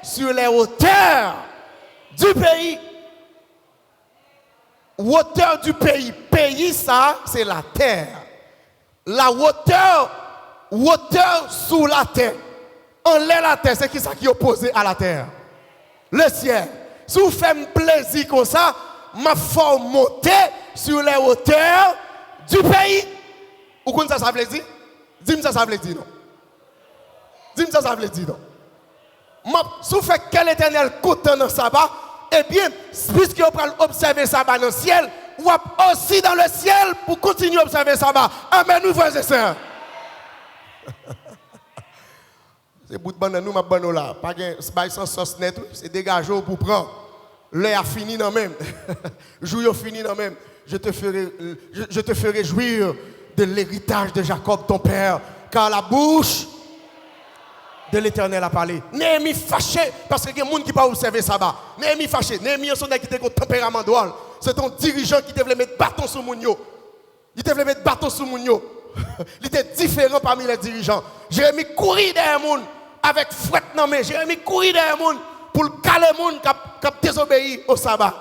sur les hauteurs du pays. Hauteur du pays. Pays, ça, c'est la terre. La hauteur sous la terre. En l'air, la terre, c'est qui ça qui est opposé à la terre? Le ciel. Si vous faites plaisir comme ça, m'a fait monter sur les hauteurs du pays. Ou quoi ça veut dire? Dis-moi ça veut dire non. Dis-moi ça veut dire non. Si vous faites quel éternel content dans le sabbat, eh bien, puisque vous pouvez observer le sabbat dans le ciel, ou aussi dans le ciel pour continuer à observer le sabbat. Amen, nous frères et sœurs. C'est bout de banane, nous, ma banane là. Pas sans sauce net, c'est dégagé pour prendre. L'heure a fini dans même. Jour fini dans même. Je te ferai jouir de l'héritage de Jacob, ton père, car la bouche de l'Éternel a parlé. Néhémie fâché, parce qu'il y a des gens qui ne peuvent pas observer ça. Néhémie fâché. Néhémie, son qui était un tempérament doual. C'est ton dirigeant qui devait mettre bâton sur Mounio. Il devait mettre bâton sur Mounio. Il était différent parmi les dirigeants. Jérémie courit derrière les gens avec fouette dans main. Jérémie courit derrière les gens pour le caler les gens qui ont désobéi au sabbat.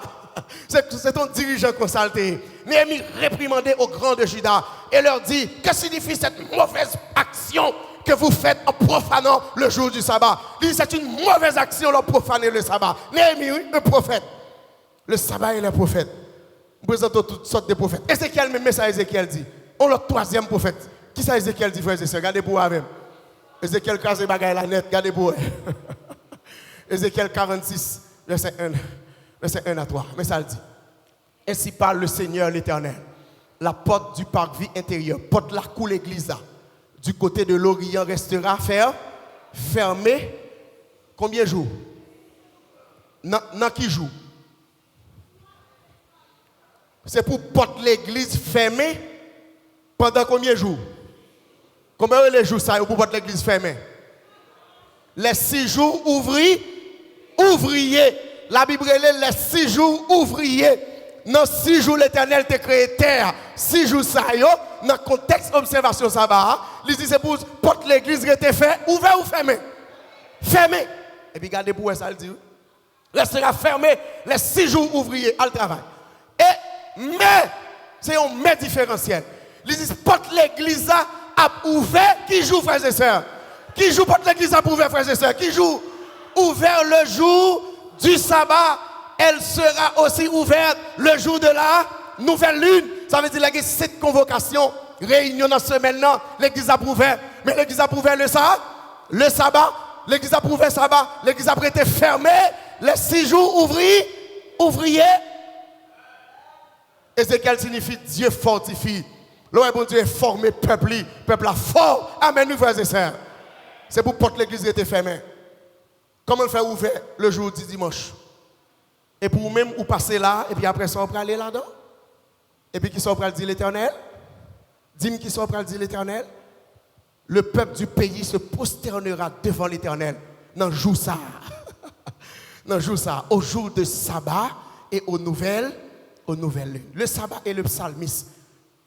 C'est ton dirigeant consulté. Néhémie réprimandé aux grands de Juda et leur dit, que signifie cette mauvaise action que vous faites en profanant le jour du sabbat? Il dit, c'est une mauvaise action de profaner le sabbat. Néhémie, oui, le prophète. Le sabbat est le prophète. Nous présentons toutes sortes de prophètes. Ézéchiel, même ça, Ézéchiel dit. On le troisième prophète. Qui ça, Ézéchiel dit, frères et sœurs? Regardez pour vous-même. Ézéchiel casse les bagailles la net, regardez pour vous. Ézéchiel 46, verset 1 à 3. Mais ça le dit. Ainsi parle le Seigneur l'Éternel. La porte du parvis intérieur, porte la cour l'église là, du côté de l'Orient restera fermée. Combien de jours? Dans qui jour? c'est pour porter l'église fermée pendant combien de jours? Combien de jours ça pour porter l'église fermée? Les 6 jours ouvriers. La Bible dit les 6 jours ouvriers. Dans 6 jours, l'Éternel t'a créé terre. 6 jours, ça y est, dans le contexte observation sabbat, il dit c'est pour porte l'église qui était fait, ouvert ou fermé? Fermé. Et puis, regardez pour ça, il dit restera fermé les 6 jours ouvriers à le travail. Mais, c'est un mais différentiel. Il dit porte l'église à ouvert, qui joue, frères et sœurs? Qui joue porte l'église à ouvert, frères et sœurs? Qui joue ouvert le jour du sabbat? Elle sera aussi ouverte le jour de la nouvelle lune. Ça veut dire qu'il y a 7 convocations, réunions dans la semaine, l'église a prouvé. Mais l'église a prouvé le sabbat, l'église a prouvé le sabbat, l'église a été fermée, les 6 jours ouvriers. Ézéchiel signifie Dieu fortifie. Le bon Dieu est formé, peuple a fort. Amen, nous frères et sœurs. C'est pour porter l'église qui était fermée. Comment le faire ouvert le jour du dimanche? Et pour vous-même, vous passez là, et puis après ça, vous aller là-dedans. Et puis qui sont prêts dire l'Éternel? Dis-moi qui sont prêts dire l'Éternel? Le peuple du pays se prosternera devant l'Éternel. Dans jour ça. Dans jour ça. Au jour de sabbat et aux nouvelles lunes. Le sabbat et le psalmiste.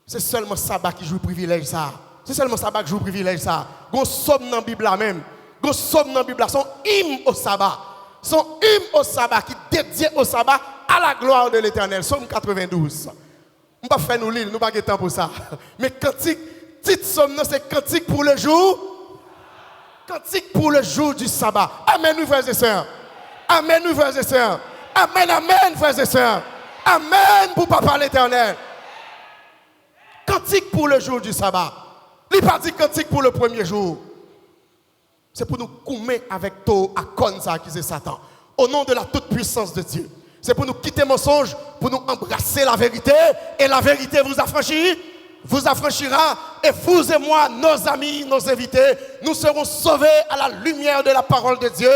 C'est seulement sabbat qui joue privilège ça. C'est seulement sabbat qui joue privilège ça. Gon somme dans la Bible là même. Gon somme dans la Bible là. Son hymne au sabbat. Son hymne au sabbat qui dédié au sabbat à la gloire de l'Éternel. Somme 92. On ne va pas faire nous lire, nous n'avons pas de temps pour ça. Mais cantique, titre somme, c'est cantique pour le jour. Cantique pour le jour du sabbat. Amen, nous frères et sœurs. Amen, nous frères et sœurs. Amen, amen, frères et sœurs. Amen pour Papa l'Éternel. Cantique pour le jour du sabbat. Il n'est pas dit cantique pour le premier jour. C'est pour nous coumer avec toi à Konza qui c'est Satan. Au nom de la toute-puissance de Dieu. C'est pour nous quitter le mensonge, pour nous embrasser la vérité. Et la vérité vous affranchira. Et vous et moi, nos amis, nos invités, nous serons sauvés à la lumière de la parole de Dieu.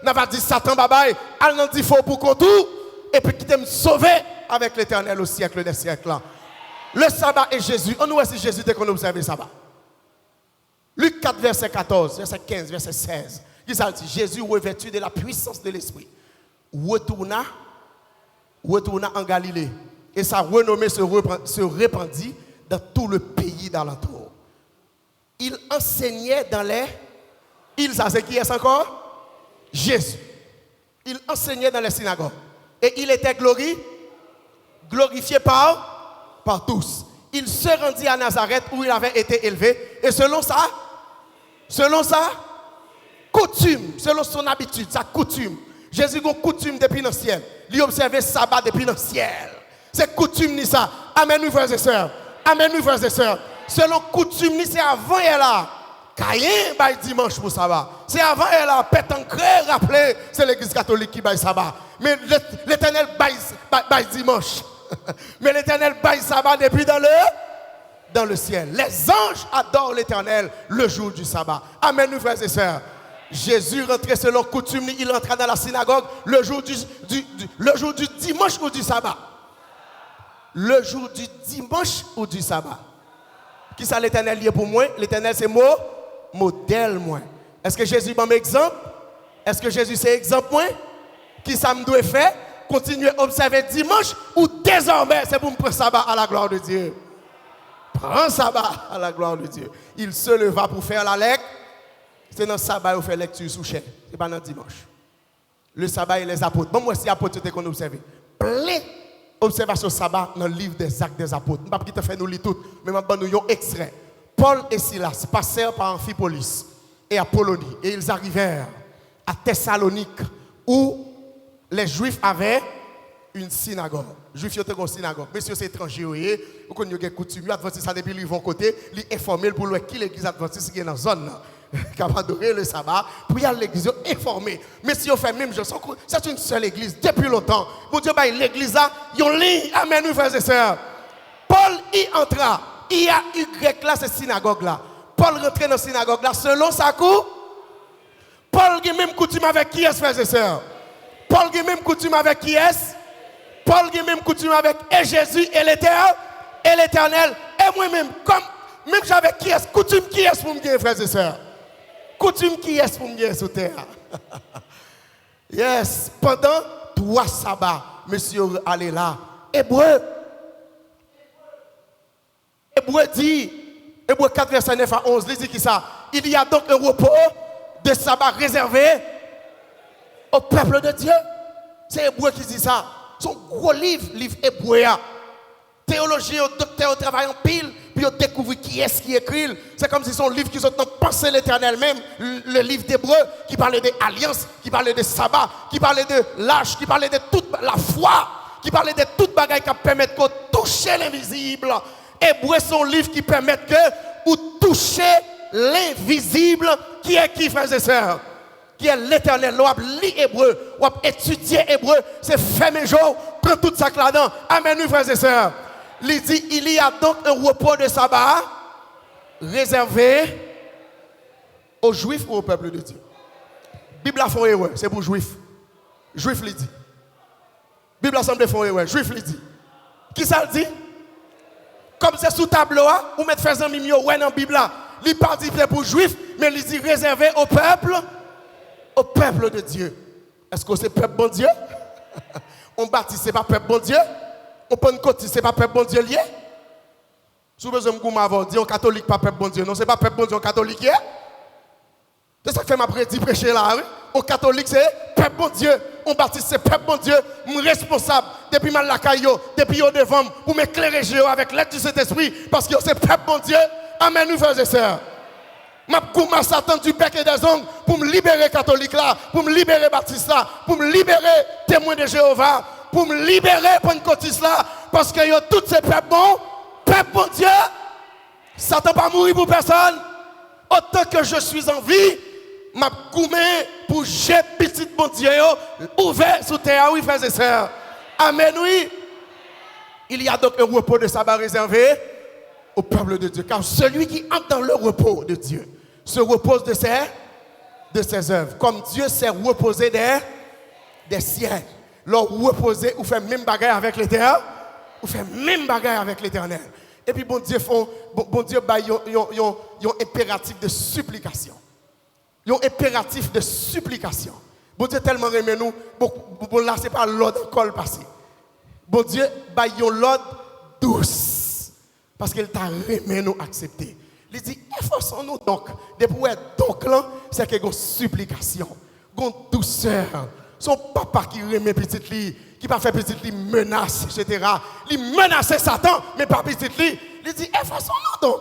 N'a pas dit Satan, bye, elle n'en dit faux pour qu'on tout. Et puis quitter me sauver avec l'Éternel au siècle des siècles. Le sabbat est Jésus. On nous voit si Jésus était qu'on observe le sabbat. Luc 4, verset 14, verset 15, verset 16. Il dit Jésus, revêtu de la puissance de l'Esprit, retourna en Galilée. Et sa renommée se répandit dans tout le pays d'alentour. Il enseignait dans les... ça c'est qui est encore? Jésus. Il enseignait dans les synagogues. Et il était glorifié par tous. Il se rendit à Nazareth où il avait été élevé. Et selon sa coutume, selon son habitude, sa coutume. Jésus a une coutume depuis le ciel. Il observait le sabbat depuis le ciel. C'est coutume ni ça. Amen, nous frères et sœurs. Amen, nous frères et sœurs. Selon coutume ni c'est avant et là. Caïn bail dimanche pour sabbat. C'est avant et là. Pétancré, rappelez, c'est l'église catholique qui bail sabbat. Mais l'Éternel bail dimanche. Mais l'Éternel baille sabbat depuis dans le ciel. Les anges adorent l'Éternel le jour du sabbat. Amen, nous frères et sœurs. Jésus rentrait selon coutume, il rentra dans la synagogue le jour du dimanche ou du sabbat. Le jour du dimanche ou du sabbat. Qui ça l'Éternel lié pour moi? L'Éternel c'est modèle moi. Est-ce que Jésus m'a exemple? Est-ce que Jésus c'est exemple moi? Qui ça me doit faire? Continuer à observer dimanche ou désormais c'est pour me prendre sabbat à la gloire de Dieu. Prends sabbat à la gloire de Dieu. Il se leva pour faire la lecture. C'est dans le sabbat où fait lecture sous chair. Ce n'est pas dans le dimanche. Le sabbat et les apôtres. Bon, moi, si apôtres qu'on observe. Plein d'observations sabbat dans le livre des actes des apôtres. Je ne vais pas faire nous lire tout, mais je vais nous un extrait. Paul et Silas passèrent par Amphipolis et Apollonie. Et ils arrivèrent à Thessalonique où les Juifs avaient une synagogue. Les Juifs avaient une synagogue. Messieurs, c'est étranger. Vous connaissez les coutumes. Les adventistes, depuis ils vont côté, ils informent pour qui l'église adventiste qui est dans la zone. Qui a adoré le sabbat, pour y aller à l'église, informer. Mais si on fait même chose, c'est une seule église depuis longtemps. Bon Dieu, l'église a, ils ont ligne. Amen, nous frères et sœurs. Paul y entra. Il y a Y là, c'est synagogue là. Paul rentrait dans la synagogue là, selon sa cour. Paul a même coutume avec qui est, frères et sœurs? Paul a même coutume avec qui est? Paul qui même coutume avec et Jésus et l'Éternel et moi-même comme même j'avais qui est coutume qui est pour me gagner frères et sœurs. Coutume qui est pour me gagner sur terre. Yes, pendant 3 sabbats, monsieur allez là. Hébreu dit Hébreu 4 verset 9 à 11 il dit qui ça? Il y a donc un repos de sabbat réservé au peuple de Dieu. C'est Hébreu qui dit ça. Son gros livre Hébreu. Théologie, au docteur, au travail en pile, puis on découvre qui est-ce qui écrit. C'est comme si son livre qui sont pensé l'Éternel même, le livre d'Hébreu, qui parlait des alliances, qui parlait de sabbat, qui parlait de l'âge, qui parlait de toute la foi, qui parlait de toute bagaille qui permet de toucher l'invisible. Hébreu, son livre qui permet que vous touchez l'invisible, qui est qui, frères et sœurs? Qui est l'Éternel. On lit Hébreu, on étudier Hébreu, c'est fait mes jours, prend tout ça là-dedans. Amen, nous, frères et sœurs. Il dit, il y a donc un repos de sabbat réservé aux Juifs ou au peuple de Dieu. Bible a fait erreur, c'est pour Juifs. Juifs le dit. Bible a semblé faire erreur, Juifs le dit. Qui ça le dit? Comme c'est sous tableau, ou mettre faire un mimio, ouais, dans la Bible là. Il pas dit pour Juifs, mais il dit réservé au peuple de Dieu. Est-ce que c'est peuple bon Dieu? On baptise, c'est pas peuple bon Dieu? On Pentecôte, c'est pas peuple bon Dieu lié? Si vous besoin de dire catholique, pas peuple bon Dieu. Non, c'est pas peuple bon Dieu, catholique lié. C'est ça que fait ma prêcher là. Oui? Au catholique, c'est peuple bon Dieu. On baptise, c'est peuple bon Dieu. Je suis responsable depuis mal la caillou, depuis au devant, pour m'éclairer avec l'aide du Saint-Esprit, parce que c'est peuple bon Dieu. Amen, nous frères et sœurs. Je commence à attendre du bec et des ongles pour me libérer catholique là, pour me libérer baptiste là, pour me libérer témoin de Jéhovah, pour me libérer pentecôtiste là, parce que yo tous ces peuples bon Dieu, Satan pas mourir pour personne. Autant que je suis en vie, m'a goumé pour jeter petit bon Dieu ouvert sous terre, oui frères et sœurs. Amen, oui. Il y a donc un repos de sabbat réservé au peuple de Dieu, car celui qui entre dans le repos de Dieu se repose de ses œuvres, comme Dieu s'est reposé des ciels. Leur reposer ou faire même bagarre avec l'Éternel, ou faire même bagarre avec l'Éternel. Et puis bon Dieu bah un impératif de supplication. Un impératif de supplication. Bon Dieu tellement aimé nous, bon là c'est pas l'ordre encore passé. Bon Dieu bah un l'ordre douce parce qu'il t'a aimé nous accepter. Il dit efforçons-nous donc. Depuis donc là, c'est que une supplication, une douceur. Son papa qui remet petite li, qui pas fait petite li menace, etc. Il menace Satan, mais pas petite li. Il dit efforçons-nous donc.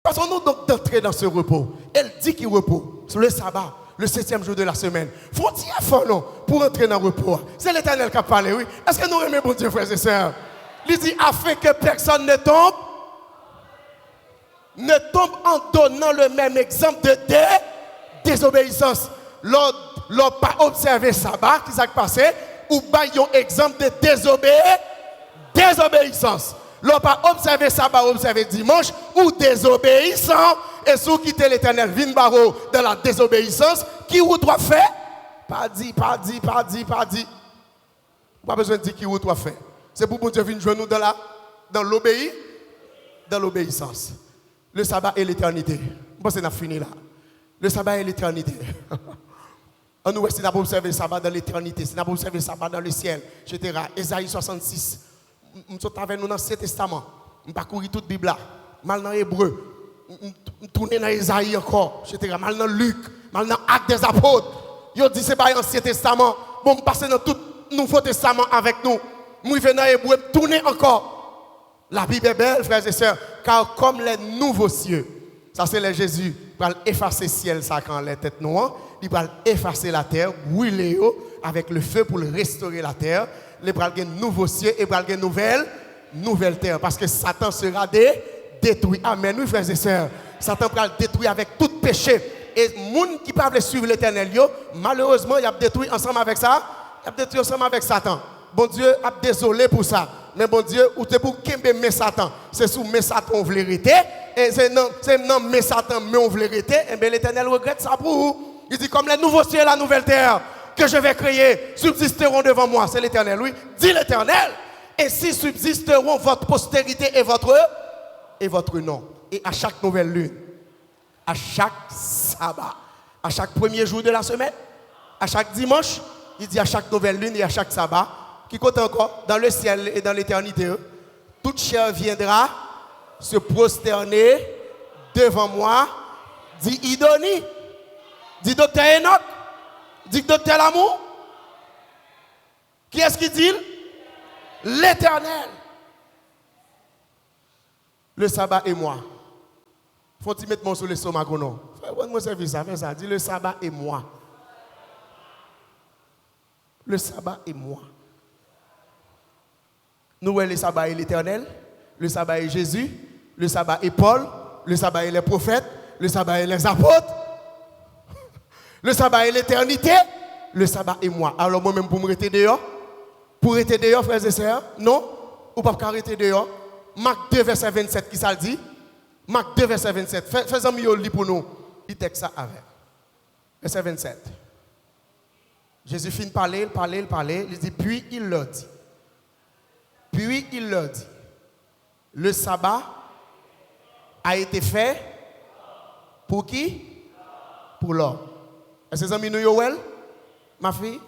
Efforçons-nous donc d'entrer dans ce repos. Elle dit qu'il repos sur le sabbat, le 7e jour de la semaine. Faut-il effort non pour entrer dans le repos? C'est l'Éternel qui a parlé, oui. Est-ce que nous aimons bon Dieu, frères et sœurs? Il dit afin que personne ne tombe en donnant le même exemple de désobéissance. L'on pas observé sabbat, qui s'est passé, ou baillons exemple de désobéissance. L'on pas observé sabbat, observé dimanche, ou désobéissant, et sous quitter l'Éternel, vin baro dans la désobéissance, qui vous doit faire? Pas dit. Pas besoin de dire qui vous doit faire. C'est pour Dieu venir jouer nous dans l'obéissance. Le sabbat et l'éternité. Bon, c'est fini là. Le sabbat et l'éternité. On nous si nous avons observé le sabbat dans l'éternité, si nous avons observé le sabbat dans le ciel, etc. Ésaïe 66. Nous sommes avec nous dans l'Ancien Testament. Nous parcourons toute la Bible là. Mal dans l'Hébreu. Nous tournons dans Ésaïe encore, etc. Mal dans Luc, mal dans Actes des Apôtres. Ils dit c'est pas l'Ancien Testament. Bon, nous passons dans tout le Nouveau Testament avec nous. Nous venons dans l'Hébreu, tournez encore. La Bible est belle, frères et sœurs, car comme les nouveaux cieux, ça c'est le Jésus, il va effacer le ciel, ça quand les têtes noires, il va effacer la terre, brûler avec le feu pour restaurer la terre, il va avoir un nouveau ciel et il va avoir une nouvelle terre, parce que Satan sera détruit. Amen, oui frères et sœurs, Satan va détruire avec tout péché. Et les gens qui ne peuvent suivre l'Éternel, malheureusement, il a détruit ensemble avec ça, il a détruit ensemble avec Satan. Bon Dieu a désolé pour ça. Mais bon Dieu, ou te pour qu'aimer mais Satan, c'est sous mais Satan on veut l'arrêter et c'est non mais Satan mais on veut l'arrêter et bien l'Éternel regrette ça pour vous. Il dit comme les nouveaux cieux et la nouvelle terre que je vais créer subsisteront devant moi. C'est l'Éternel, oui. Dit l'Éternel. Ainsi subsisteront votre postérité et votre nom. Et à chaque nouvelle lune, à chaque sabbat, à chaque premier jour de la semaine, à chaque dimanche, il dit à chaque nouvelle lune et à chaque sabbat, qui compte encore dans le ciel et dans l'éternité, toute chair viendra se prosterner devant moi, dit Idoni, dit docteur Enoch, dit docteur Lamour. Qui est-ce qui dit? L'Éternel. Le sabbat et moi. Faut-il mettre mon sur le stomac ou non? Fais-moi service, fais ça. Dis le sabbat et moi. Le sabbat et moi. Nous, le sabbat est l'Éternel. Le sabbat est Jésus. Le sabbat est Paul. Le sabbat est les prophètes. Le sabbat est les apôtres. Le sabbat est l'éternité. Le sabbat est moi. Alors moi-même, pour me rester dehors, frères et sœurs, non, ou pas arrêter dehors. Marc 2, verset 27, qui ça le dit? Marc 2, verset 27. Faisons mieux lit pour nous. Il texte ça avec. Verset 27. Jésus finit de parler. Il dit, puis il leur dit. Le sabbat a été fait pour qui? Pour l'homme. Est-ce que vous avez dit, ma fille?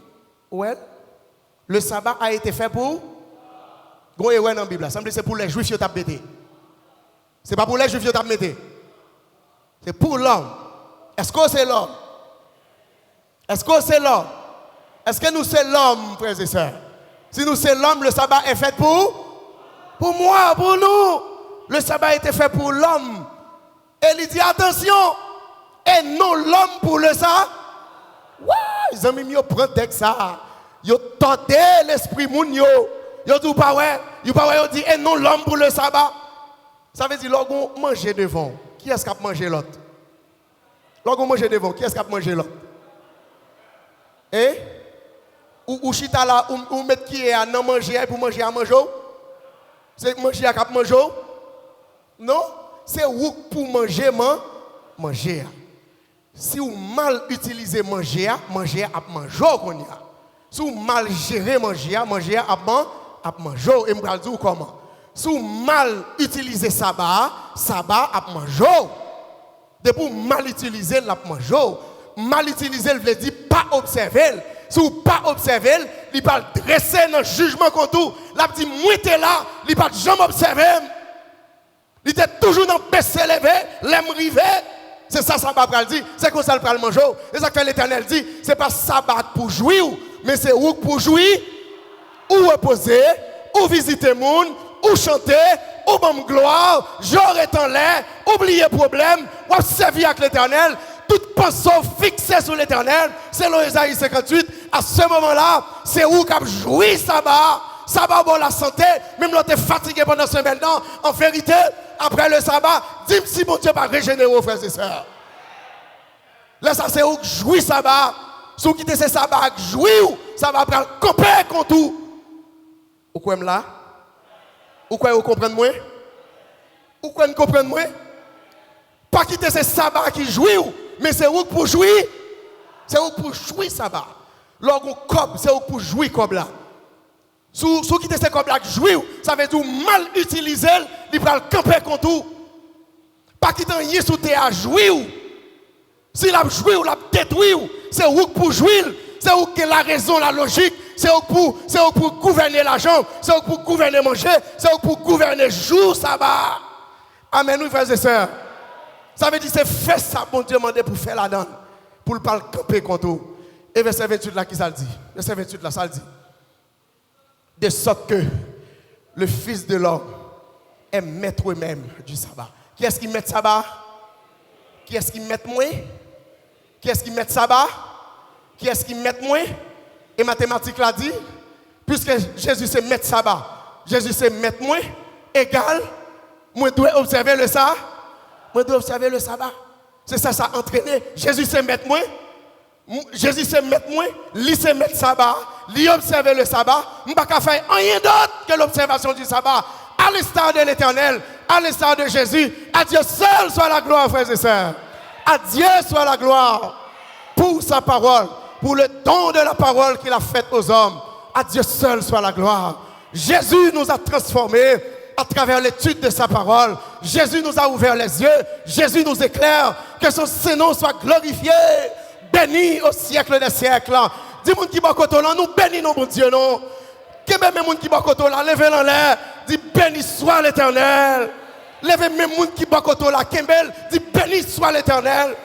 Well? Le sabbat a été fait pour? Go et ouais dans la Bible. Ça me dit c'est pour les juifs qui ont bêté. Ce n'est pas pour les juifs qui ont bêté. C'est pour l'homme. Est-ce que c'est l'homme? Est-ce que c'est l'homme? Est-ce que nous c'est l'homme, frères et sœurs? Si nous c'est l'homme, le sabbat est fait pour moi, pour nous. Le sabbat a été fait pour l'homme. Et il dit attention, et non l'homme pour le sabbat. Ils ont mis au prendre ça. Ils ont tenté l'esprit moun yo. Ils dit pas ouais, ils dit et non l'homme pour le sabbat. Ça veut dire lorsqu'on mange devant, qui est-ce qui a mangé l'autre? Lorsqu'on mange devant, qui est-ce qui a mangé l'autre? Eh? Ou chita là ou mettre qui est à non manger pour manger à manger? C'est manger à cap manger? Non, c'est ou pour manger manger. Si vous mal utilisez manger à manger qu'on y a. Si vous mal gérez manger à manger. Et je vais dire comment. Si vous mal utilisez sabbat à manger. Depuis mal utiliser la manger. Mal utiliser veut dire pas observer. Si vous pas observer, il va dresser dans le jugement contre vous. La dit moi t'es là, il va jamais observer. Il était toujours dans baisser levé, l'aime rivé. C'est ça sabbat pral dit, c'est comme ça le pral manger. Et ça que l'Éternel dit, c'est pas sabbat pour jouir, mais c'est ou pour jouir, ou reposer, ou visiter monde, ou chanter, ou bon gloire, j'aurais en l'air, oublier problème, ou servir avec l'Éternel. Toute pensée fixée sur l'Éternel, c'est l'Ésaïe 58. À ce moment-là, c'est où qu'a joué sabbat. Sabbat bon la santé, même là tu es fatigué pendant ce semaine. En vérité, après le sabbat, dis-moi si mon Dieu va régénérer, frères et sœurs. Là, ça c'est où jouer sabbat. Si vous quittez ce sabbat, jouir, ça va prendre compter contre tout. Vous croyez là? Vous croyez vous comprenez moi? Vous croyez vous comprenez moi? Pas quitter ce sabbat qui jouit, mais c'est où pour jouir? C'est où pour jouir sabbat. Lorsqu'on cob, c'est où pour jouir comme là. Si vous quittez ce cob là qui jouit, ça veut dire mal utiliser, il va camper contre tout. Pas quitter rien sous terre à jouir. Si la joué ou la détruit, c'est où pour jouir, c'est où que la raison, la logique, c'est où pour gouverner l'argent, c'est où pour gouverner manger, c'est où pour gouverner jour sabbat. Amen, nous frères et sœurs. Ça veut dire c'est fait ça, bon Dieu demandé pour faire la donne, pour ne pas camper contre vous. Et verset 28 là, qui ça le dit? Verset 28 là, ça le dit. De sorte que le Fils de l'homme est maître même du sabbat. Qui est-ce qui met sabbat? Qui est-ce qui met moi? Qui est-ce qui met sabbat? Qui est-ce qui met moi? Et mathématiques l'a dit, puisque Jésus c'est maître sabbat, Jésus c'est maître moi, égal, moi dois observer le sabbat. Moi dois observer le sabbat. C'est ça, ça entraîné. Jésus c'est maître moi. Jésus c'est maître moi. Lui c'est maître sabbat. Lui observer le sabbat. Je ne peux pas faire rien d'autre que l'observation du sabbat. À l'instar de l'Éternel, à l'instar de Jésus. À Dieu seul soit la gloire, frères et sœurs. À Dieu soit la gloire pour sa parole. pour le don de la parole qu'il a faite aux hommes. À Dieu seul soit la gloire. Jésus nous a transformés à travers l'étude de sa parole. Jésus nous a ouvert les yeux. Jésus nous éclaire. Que son Saint-Nom soit glorifié, béni au siècle des siècles. Dis moun qui bakoto là, nous bénissons mon Dieu non. Que même moun qui bakoto là, levez en l'air, dis béni soit l'Éternel. Levez même moun qui bakoto là, Kembel, dis béni soit l'Éternel.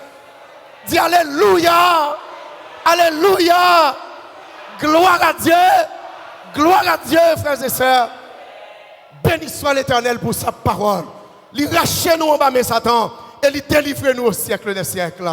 Dis alléluia. Alléluia. Gloire à Dieu. Gloire à Dieu, frères et sœurs. Béni soit l'Éternel pour sa parole. Il rachète nous en bas de Satan et il délivre nous au siècle des siècles.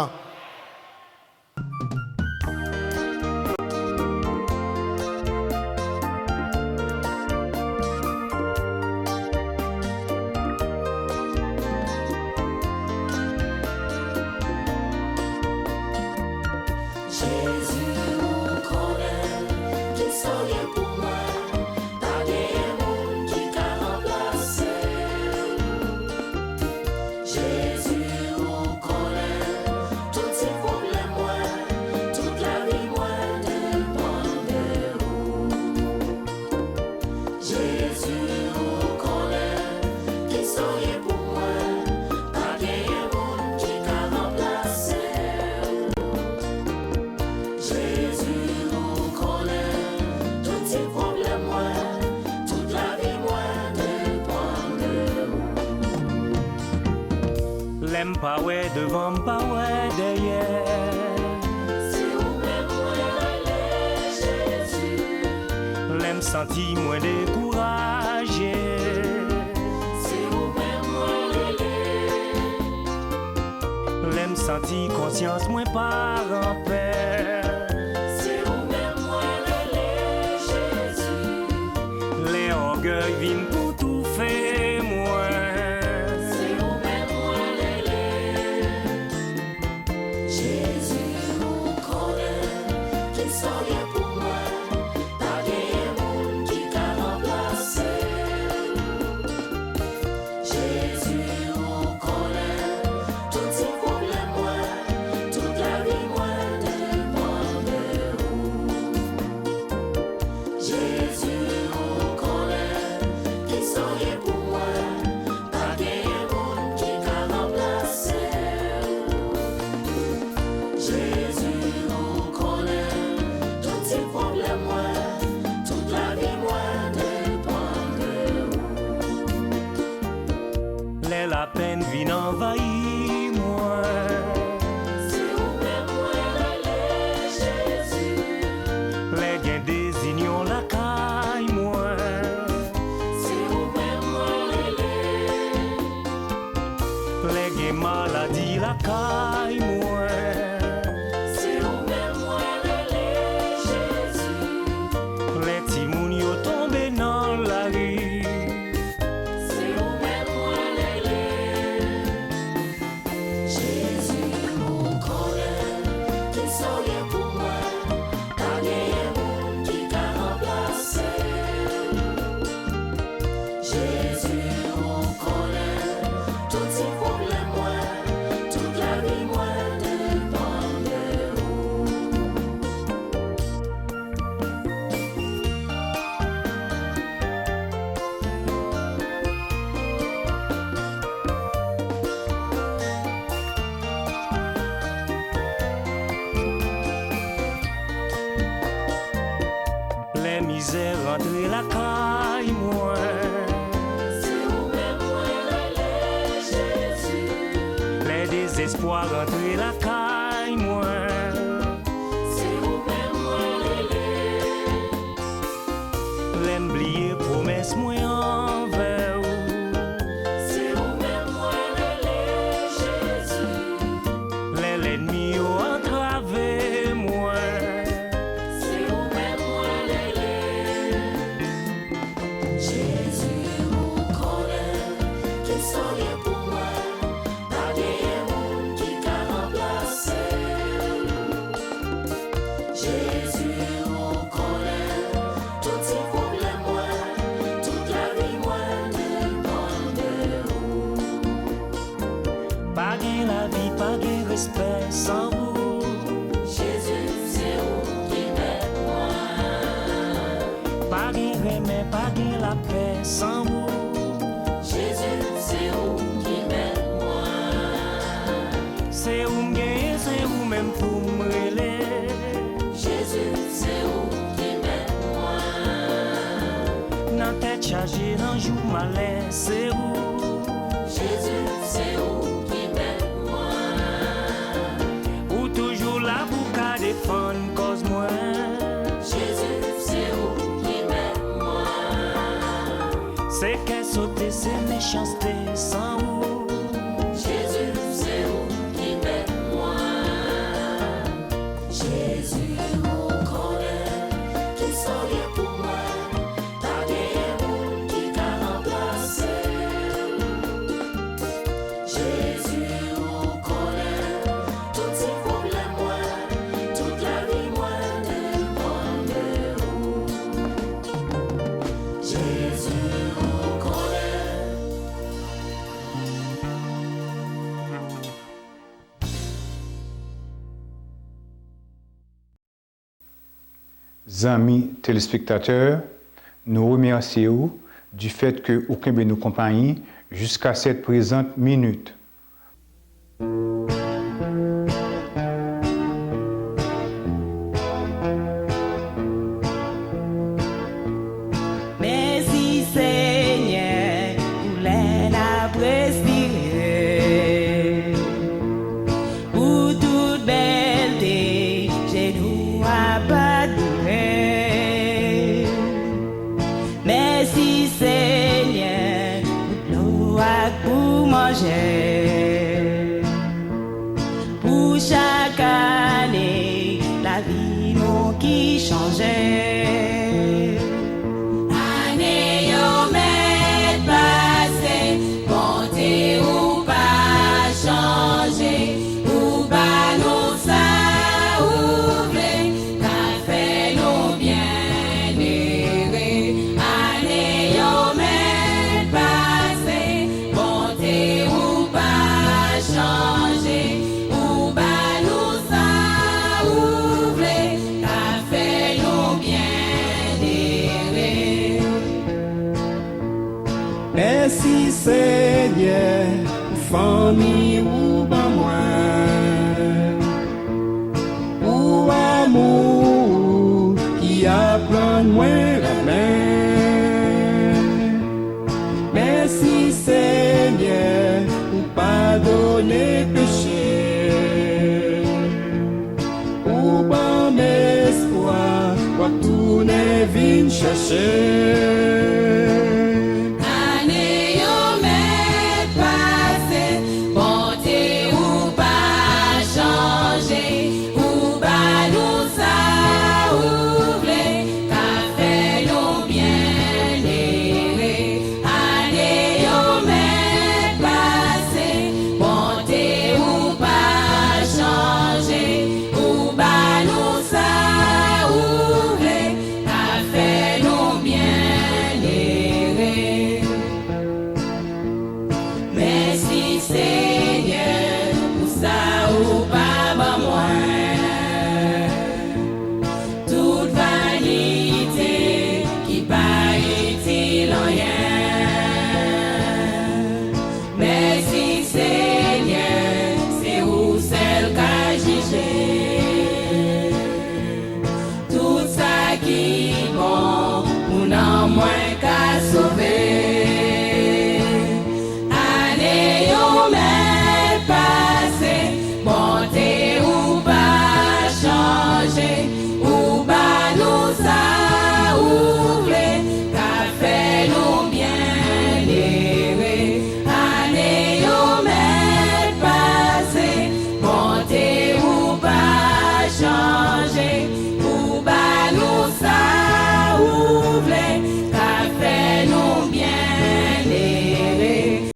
L'aime pas ouais devant, pas ouais derrière. Si ou même moi Jésus. L'aime senti moins découragé. Si ou même moi L'aime senti conscience moins par en paix. Si ou même moi Jésus. Les orgueils viennent pour tout faire moins. La peine vient envahir moi. Si ou même moi Jésus. Les gains désignent la caille moi. Si ou même moi Les gains maladie la caille moi. Si ou même moi Jésus. Les timoun yo tombé dans la rue. Les misères rentrent la caille moi. Si ou même moi Jésus. Les désespoirs rentrent la caille moi. Si ou même moi L'oublier promesse moi envers vous. Si ou même moi Jésus. L'ennemi a entravé moi. Si ou même moi Jésus ou connaît qui soyez pour moi. Pas de monde qui t'a remplacé. sans vous. Jésus, c'est où qui m'aide moi. C'est où m'gagner, c'est où même pour me relayer. Jésus, c'est où qui m'aide moi. Dans tête chargée, dans jour malais, c'est où. Jésus, c'est où qui m'aide moi. Ou toujours là pour qu'à défendre cause moi. Jésus, c'est où qui m'aide moi. C'est qu'elle saute ses méchancetés sans vous. Jésus, c'est où qui m'aide moi. Jésus, mon connaît qui sont liés pour moi. T'as des monde qui t'a remplacé. Jésus, mon connaît tous ces problèmes moi, toute la vie moi dépend de vous. Jésus, mon connaît. Amis téléspectateurs, nous remercions du fait que vous avez nous compagnie jusqu'à cette présente minute. Merci Seigneur pour l'aide à respirer. Pour toute belleté, j'ai nous abandonné. Merci Seigneur pour l'eau pour manger. Pour chaque année, la vie nous qui changeait. Année yo met passé, compter ou pas changer, ou pas nous ça ouvrir, qu'a fait nous bien errer. Année yo met passé, compter ou pas changer, ou pas nous ça ouvrir, qu'a fait nous bien errer. Merci Seigneur, famille ou ben moi, pour amour qui apprend moins la main. Merci Seigneur, pour pardonner péché, pour bon espoir, pour tourner vine chercher.